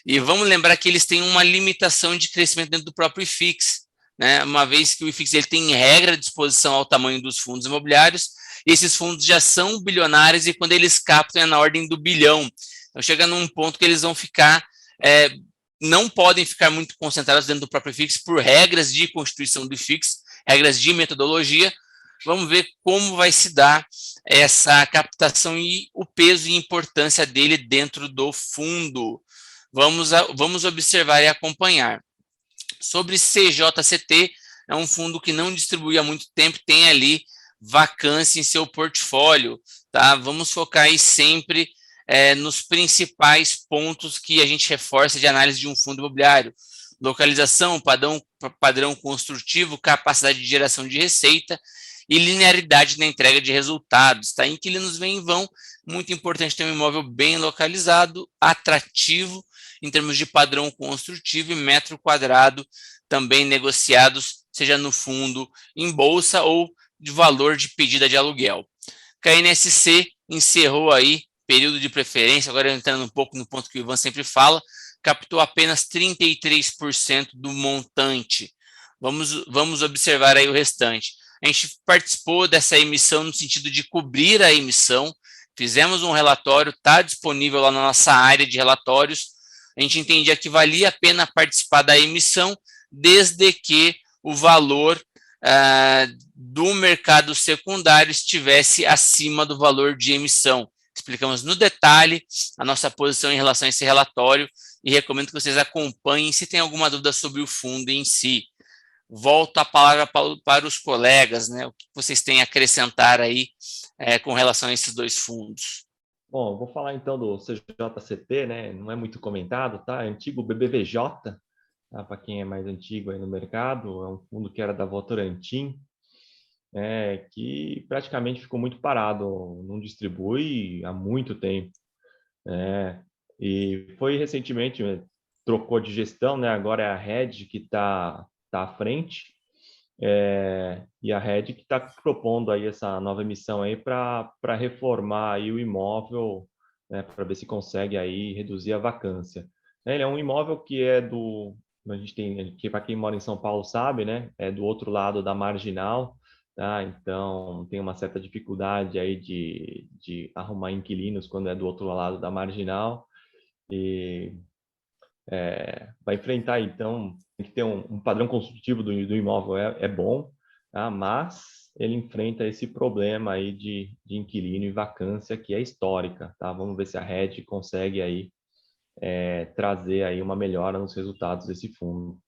E vamos lembrar que eles têm uma limitação de crescimento dentro do próprio IFIX, né? Uma vez que o IFIX ele tem em regra de exposição ao tamanho dos fundos imobiliários, e esses fundos já são bilionários e quando eles captam é na ordem do bilhão. Então chega num ponto que eles vão ficar, não podem ficar muito concentrados dentro do próprio IFIX por regras de constituição do IFIX, regras de metodologia. Vamos ver como vai se dar essa captação e o peso e importância dele dentro do fundo. Vamos observar e acompanhar. Sobre CJCT, é um fundo que não distribui há muito tempo, tem ali vacância em seu portfólio, tá? Vamos focar aí sempre nos principais pontos que a gente reforça de análise de um fundo imobiliário. Localização, padrão construtivo, capacidade de geração de receita e linearidade na entrega de resultados, tá? Inquilinos vêm e vão, muito importante ter um imóvel bem localizado, atrativo, em termos de padrão construtivo e metro quadrado, também negociados, seja no fundo, em bolsa ou de valor de pedida de aluguel. KNSC encerrou aí período de preferência, agora entrando um pouco no ponto que o Ivan sempre fala, captou apenas 33% do montante. Vamos observar aí o restante. A gente participou dessa emissão no sentido de cobrir a emissão, fizemos um relatório, está disponível lá na nossa área de relatórios. A gente entendia que valia a pena participar da emissão, desde que o valor do mercado secundário estivesse acima do valor de emissão. Explicamos no detalhe a nossa posição em relação a esse relatório e recomendo que vocês acompanhem se tem alguma dúvida sobre o fundo em si. Volto a palavra para os colegas, né? O que vocês têm a acrescentar aí com relação a esses dois fundos? Bom, eu vou falar então do CJCT, né? Não é muito comentado, tá? É antigo BBVJ, tá? Para quem é mais antigo aí no mercado, é um fundo que era da Votorantim, que praticamente ficou muito parado, não distribui há muito tempo, né? E foi recentemente, trocou de gestão, né? Agora é a Red que está à frente, e a Red que está propondo aí essa nova emissão aí para reformar aí o imóvel, né, para ver se consegue aí reduzir a vacância. Ele é um imóvel que a gente tem, que para quem mora em São Paulo sabe, né, é do outro lado da Marginal, tá? Então tem uma certa dificuldade aí de arrumar inquilinos quando é do outro lado da Marginal e vai enfrentar, então, tem que ter um padrão construtivo do imóvel é bom, tá? Mas ele enfrenta esse problema aí de inquilino e vacância que é histórica, tá? Vamos ver se a Red consegue aí trazer aí uma melhora nos resultados desse fundo.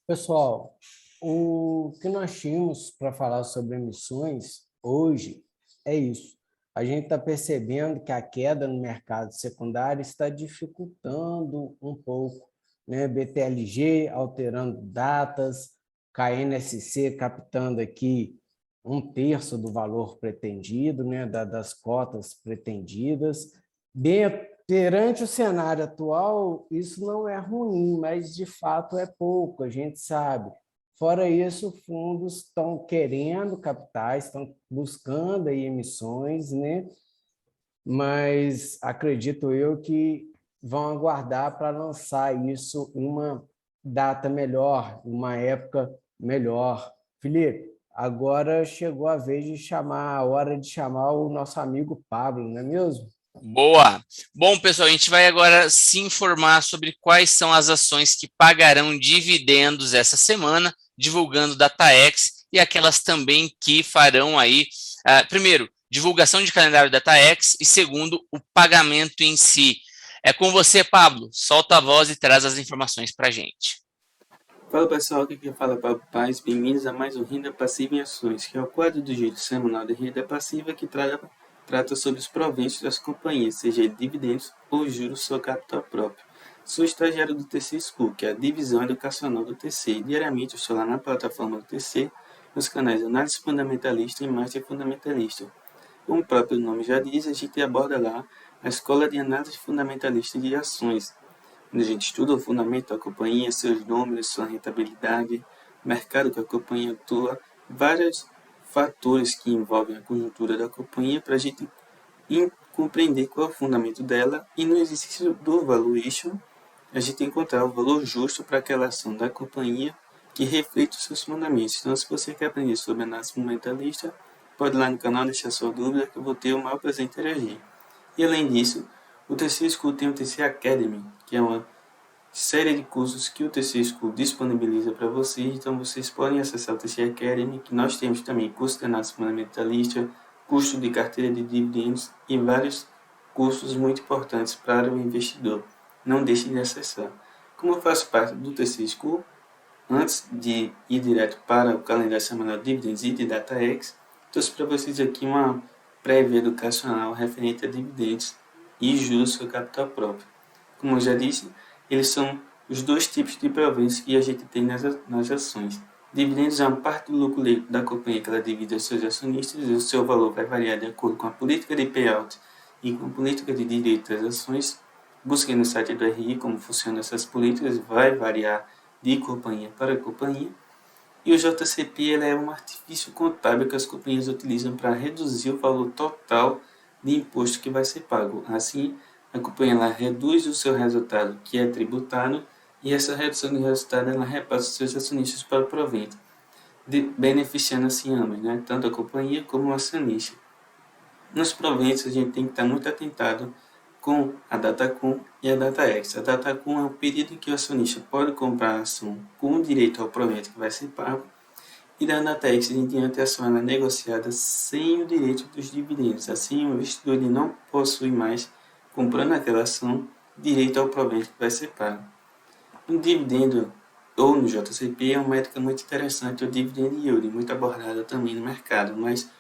Pessoal, o que nós tínhamos para falar sobre emissões hoje é isso. A gente está percebendo que a queda no mercado secundário está dificultando um pouco, né? BTLG alterando datas, KNSC captando aqui 1/3 do valor pretendido, né? Das cotas pretendidas. Perante o cenário atual, isso não é ruim, mas de fato é pouco, a gente sabe. Fora isso, fundos estão querendo capitais, estão buscando aí emissões, né? Mas acredito eu que vão aguardar para lançar isso em uma data melhor, uma época melhor. Felipe, agora chegou a vez a hora de chamar o nosso amigo Pablo, não é mesmo? Boa! Bom, pessoal, a gente vai agora se informar sobre quais são as ações que pagarão dividendos essa semana, divulgando DataX e aquelas também que farão aí, primeiro, divulgação de calendário DataX e segundo, o pagamento em si. É com você, Pablo. Solta a voz e traz as informações para a gente. Fala pessoal, aqui quem fala é Pablo Paz, bem-vindos a mais um Renda Passiva em Ações, que é o quadro do Giro Semanal de Renda Passiva que trata sobre os proventos das companhias, seja ele dividendos ou juros sobre capital próprio. Sou estagiário do TC School, que é a divisão educacional do TC, e diariamente eu estou lá na plataforma do TC, nos canais Análise Fundamentalista e Master Fundamentalista. Como o próprio nome já diz, a gente aborda lá a Escola de Análise Fundamentalista de Ações, onde a gente estuda o fundamento da companhia, seus números, sua rentabilidade, o mercado que a companhia atua, vários fatores que envolvem a conjuntura da companhia para a gente compreender qual é o fundamento dela e no exercício do valuation a gente encontrar o valor justo para aquela ação da companhia que reflete os seus fundamentos. Então, se você quer aprender sobre análise fundamentalista, pode ir lá no canal deixar sua dúvida que eu vou ter o maior prazer em interagir. E além disso, o TC School tem o TC Academy, que é uma série de cursos que o TC School disponibiliza para vocês. Então vocês podem acessar o TC Academy, que nós temos também curso de análise fundamentalista, curso de carteira de dividendos e vários cursos muito importantes para o investidor. Não deixem de acessar. Como eu faço parte do TC School, antes de ir direto para o calendário semanal de dividendos e de DataX, trouxe para vocês aqui uma prévia educacional referente a dividendos e juros sobre capital próprio. Como eu já disse, eles são os dois tipos de proventos que a gente tem nas ações. Dividendos é uma parte do lucro líquido da companhia que ela divide aos seus acionistas e o seu valor vai variar de acordo com a política de payout e com a política de direito das ações. Busquem no site do RI como funcionam essas políticas, vai variar de companhia para companhia. E o JCP é um artifício contábil que as companhias utilizam para reduzir o valor total de imposto que vai ser pago. Assim, a companhia ela reduz o seu resultado, que é tributado, e essa redução de resultado ela repassa os seus acionistas para o provento, beneficiando assim ambos, né? Tanto a companhia como o acionista. Nos proventos, a gente tem que estar muito atentado com a Datacom e a DataX. A Datacom é o período em que o acionista pode comprar a ação com direito ao provento que vai ser pago, e da DataX em diante a ação é negociada sem o direito dos dividendos. Assim, o investidor ele não possui mais, comprando aquela ação, direito ao provento que vai ser pago. No dividendo ou no JCP é uma métrica muito interessante, o dividend yield, muito abordada também no mercado, mas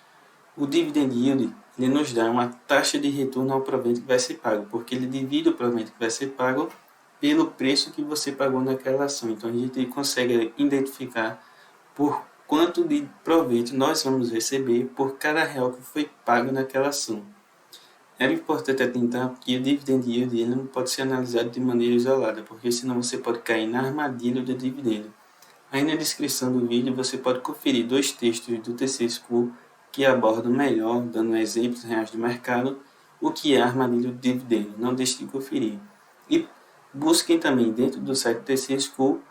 o dividend yield ele nos dá uma taxa de retorno ao provento que vai ser pago, porque ele divide o provento que vai ser pago pelo preço que você pagou naquela ação. Então a gente consegue identificar por quanto de proveito nós vamos receber por cada real que foi pago naquela ação. É importante atentar que o dividend yield ele não pode ser analisado de maneira isolada, porque senão você pode cair na armadilha do dividendo. Aí na descrição do vídeo você pode conferir dois textos do TC School que abordam melhor, dando exemplos reais do mercado, o que é a armadilha do dividendo. Não deixe de conferir. E busquem também dentro do site do TC School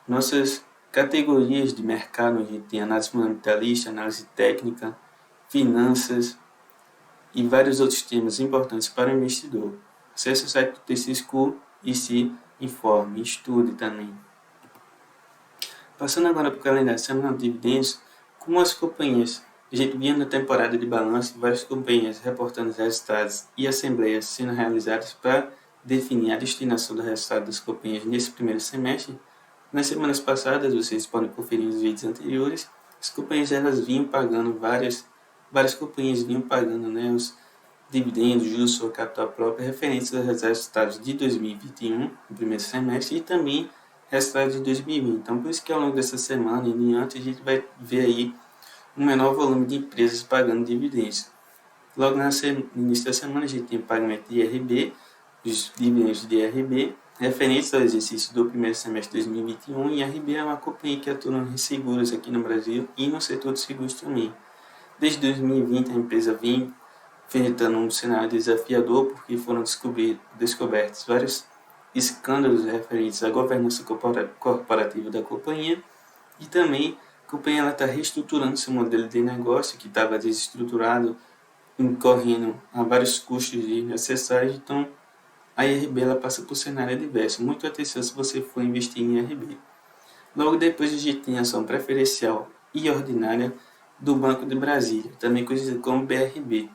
nossas categorias de mercado, onde tem análise fundamentalista, análise técnica, finanças e vários outros temas importantes para o investidor. Acesse o site do TC School e se informe, estude também. Passando agora para o calendário semanal de dividendos, como as companhias, a gente vinha na temporada de balanço, várias companhias reportando os resultados e assembleias sendo realizadas para definir a destinação do resultado das companhias nesse primeiro semestre. Nas semanas passadas, vocês podem conferir os vídeos anteriores, as companhias elas vinham pagando, várias companhias vinham pagando, né, os dividendos, juros sobre capital próprio referentes aos resultados de 2021, no primeiro semestre, e também resultados de 2020. Então, por isso que ao longo dessa semana e em diante, a gente vai ver aí um menor volume de empresas pagando dividendos. Logo no início da semana, a gente tem o pagamento de IRB, os dividendos de IRB, referentes ao exercício do primeiro semestre de 2021, e a IRB é uma companhia que atua nos seguros aqui no Brasil e no setor de seguros também. Desde 2020, a empresa vem enfrentando um cenário desafiador, porque foram descobertos vários escândalos referentes à governança corporativa da companhia, e também a companhia está reestruturando seu modelo de negócio, que estava desestruturado, incorrendo a vários custos desnecessários. Então, a IRB ela passa por cenário adverso. Muito atenção se você for investir em IRB. Logo depois, a gente tem a ação preferencial e ordinária do Banco de Brasília, também conhecido como BRB.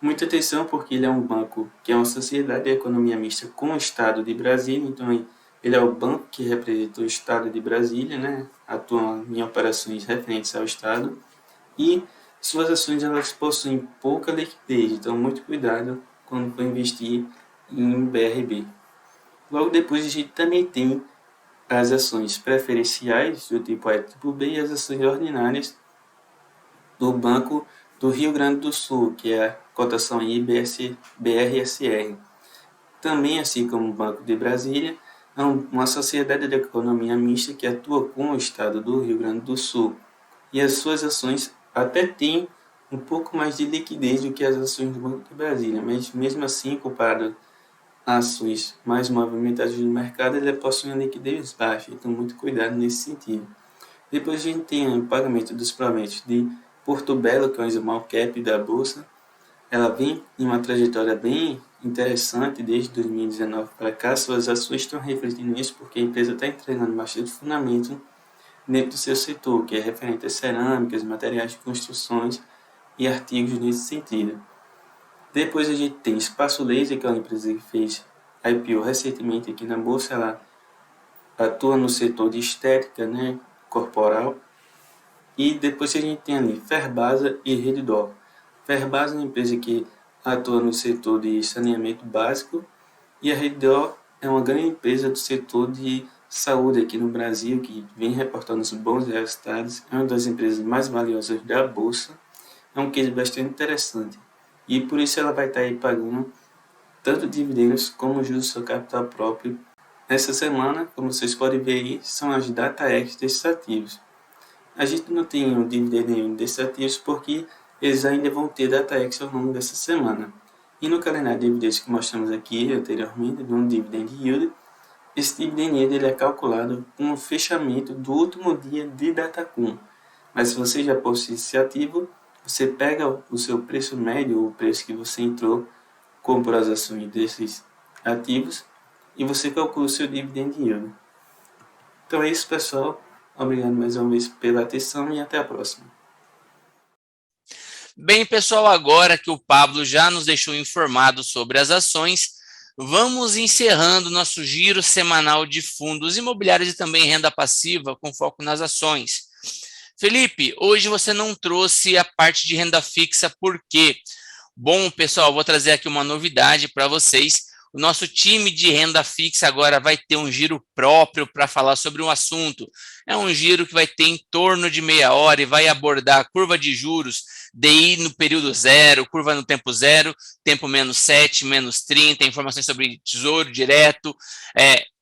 Muita atenção porque ele é um banco que é uma sociedade de economia mista com o Estado de Brasília, então Ele é o banco que representa o Estado de Brasília, né? Atua em operações referentes ao Estado e suas ações elas possuem pouca liquidez, então muito cuidado quando for investir em BRB. Logo depois a gente também tem as ações preferenciais do tipo ETB e as ações ordinárias do Banco do Rio Grande do Sul, que é a cotação BRSR. Também, assim como o Banco de Brasília, é uma sociedade de economia mista que atua com o estado do Rio Grande do Sul. E as suas ações até têm um pouco mais de liquidez do que as ações do Banco de Brasília, mas mesmo assim, comparado às ações mais movimentadas do mercado, ele possui uma liquidez baixa, então muito cuidado nesse sentido. Depois a gente tem o pagamento dos proventos de Porto Belo, que é um small cap da Bolsa. Ela vem em uma trajetória bem interessante desde 2019 para cá. Suas ações estão refletindo isso porque a empresa está entregando bastante fundamento dentro do seu setor, que é referente a cerâmicas, materiais de construções e artigos nesse sentido. Depois a gente tem Espaço Laser, que é uma empresa que fez IPO recentemente aqui na Bolsa. Ela atua no setor de estética, né, corporal. E depois a gente tem ali Ferbasa e Redditor. Ferbasa é uma empresa que atua no setor de saneamento básico e a Redditor é uma grande empresa do setor de saúde aqui no Brasil que vem reportando os bons resultados. É uma das empresas mais valiosas da Bolsa. É um case bastante interessante. E por isso ela vai estar aí pagando tanto dividendos como juros do seu capital próprio. Essa semana, como vocês podem ver aí, são as data ex desses ativos. A gente não tem um dividendo nenhum desses ativos porque eles ainda vão ter data ex ao longo dessa semana. E no calendário de dividendos que mostramos aqui anteriormente, de um dividend yield, esse dividend yield ele é calculado com o fechamento do último dia de Datacom. Mas se você já possui esse ativo, você pega o seu preço médio, o preço que você entrou, comprou as ações desses ativos e você calcula o seu dividend yield. Então é isso, pessoal. Obrigado mais uma vez pela atenção e até a próxima. Bem, pessoal, agora que o Pablo já nos deixou informado sobre as ações, vamos encerrando nosso giro semanal de fundos imobiliários e também renda passiva com foco nas ações. Felipe, hoje você não trouxe a parte de renda fixa, por quê? Bom, pessoal, vou trazer aqui uma novidade para vocês. O nosso time de renda fixa agora vai ter um giro próprio para falar sobre um assunto. É um giro que vai ter em torno de meia hora e vai abordar a curva de juros, DI no período zero, curva no tempo zero, tempo menos 7, menos 30, informações sobre tesouro direto,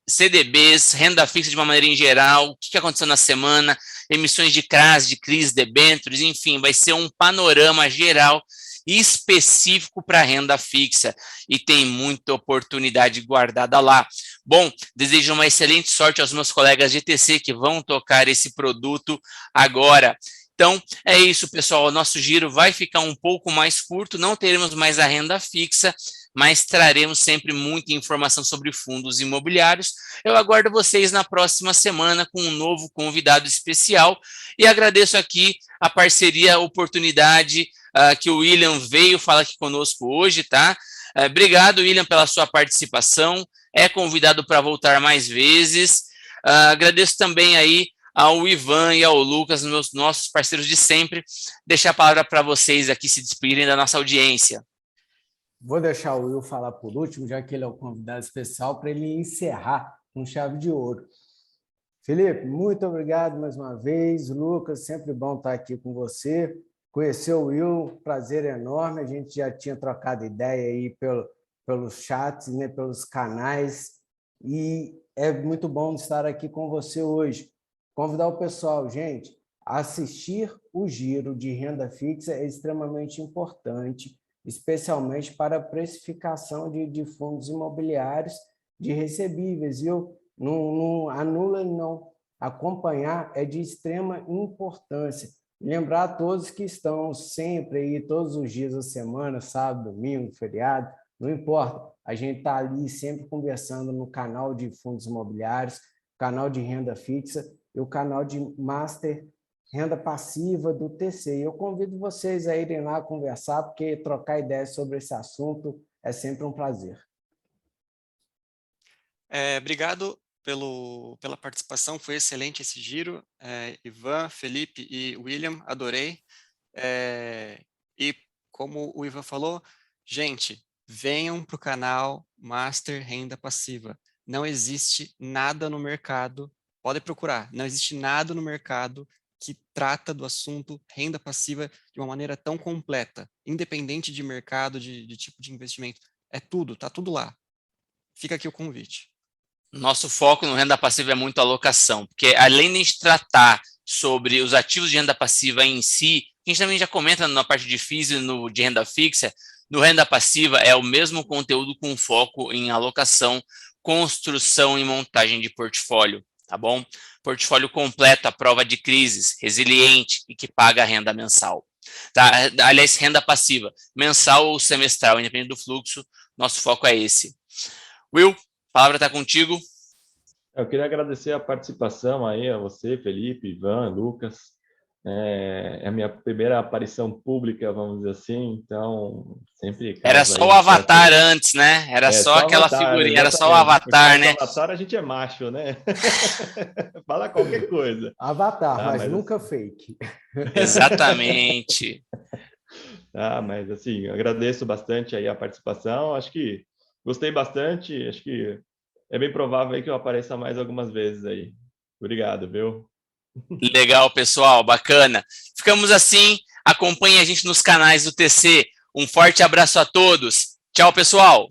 CDBs, renda fixa de uma maneira em geral, o que aconteceu na semana, emissões de CRAs, de CRIs, debêntures, enfim, vai ser um panorama geral específico para renda fixa e tem muita oportunidade guardada lá. Bom, desejo uma excelente sorte aos meus colegas de ETC que vão tocar esse produto agora. Então, é isso, pessoal. O nosso giro vai ficar um pouco mais curto, não teremos mais a renda fixa, mas traremos sempre muita informação sobre fundos imobiliários. Eu aguardo vocês na próxima semana com um novo convidado especial e agradeço aqui a parceria, a oportunidade que o William veio falar aqui conosco hoje, tá? Obrigado, William, pela sua participação. É convidado para voltar mais vezes. Agradeço também aí ao Ivan e ao Lucas, nossos parceiros de sempre. Deixar a palavra para vocês aqui se despedirem da nossa audiência. Vou deixar o Will falar por último, já que ele é o convidado especial, para ele encerrar com chave de ouro. Felipe, muito obrigado mais uma vez. Lucas, sempre bom estar aqui com você. Conhecer o Will, prazer enorme. A gente já tinha trocado ideia aí pelos chats, né, pelos canais. E é muito bom estar aqui com você hoje. Convidar o pessoal, gente, a assistir o giro de renda fixa é extremamente importante, especialmente para a precificação de fundos imobiliários de recebíveis, viu? Não anula, não. Acompanhar é de extrema importância. Lembrar a todos que estão sempre aí, todos os dias da semana, sábado, domingo, feriado, não importa. A gente está ali sempre conversando no canal de fundos imobiliários, canal de renda fixa e o canal de Master Renda Passiva do TC. Eu convido vocês a irem lá conversar, porque trocar ideias sobre esse assunto é sempre um prazer. Obrigado, pela participação, foi excelente esse giro. Ivan, Felipe e William, adorei. E como o Ivan falou, gente, venham para o canal Master Renda Passiva. Não existe nada no mercado, pode procurar, não existe nada no mercado que trata do assunto renda passiva de uma maneira tão completa, independente de mercado, de tipo de investimento. É tudo, tá tudo lá. Fica aqui o convite. Nosso foco no renda passiva é muito alocação, porque além de a gente tratar sobre os ativos de renda passiva em si, a gente também já comenta na parte de FIIs e de renda fixa, no renda passiva é o mesmo conteúdo com foco em alocação, construção e montagem de portfólio, tá bom? Portfólio completo à prova de crises, resiliente e que paga a renda mensal. Tá? Aliás, renda passiva, mensal ou semestral, independente do fluxo, nosso foco é esse. Will, a palavra está contigo. Eu queria agradecer a participação aí a você, Felipe, Ivan, Lucas. É a minha primeira aparição pública, vamos dizer assim, então sempre era só o avatar antes, né? Era só aquela figurinha, era só o avatar, né? Avatar a gente é macho, né? Fala qualquer coisa. Avatar, mas nunca fake. Exatamente. Mas assim, agradeço bastante aí a participação, acho que gostei bastante, acho que é bem provável aí que eu apareça mais algumas vezes aí. Obrigado, viu? Legal, pessoal, bacana. Ficamos assim, acompanhe a gente nos canais do TC. Um forte abraço a todos. Tchau, pessoal.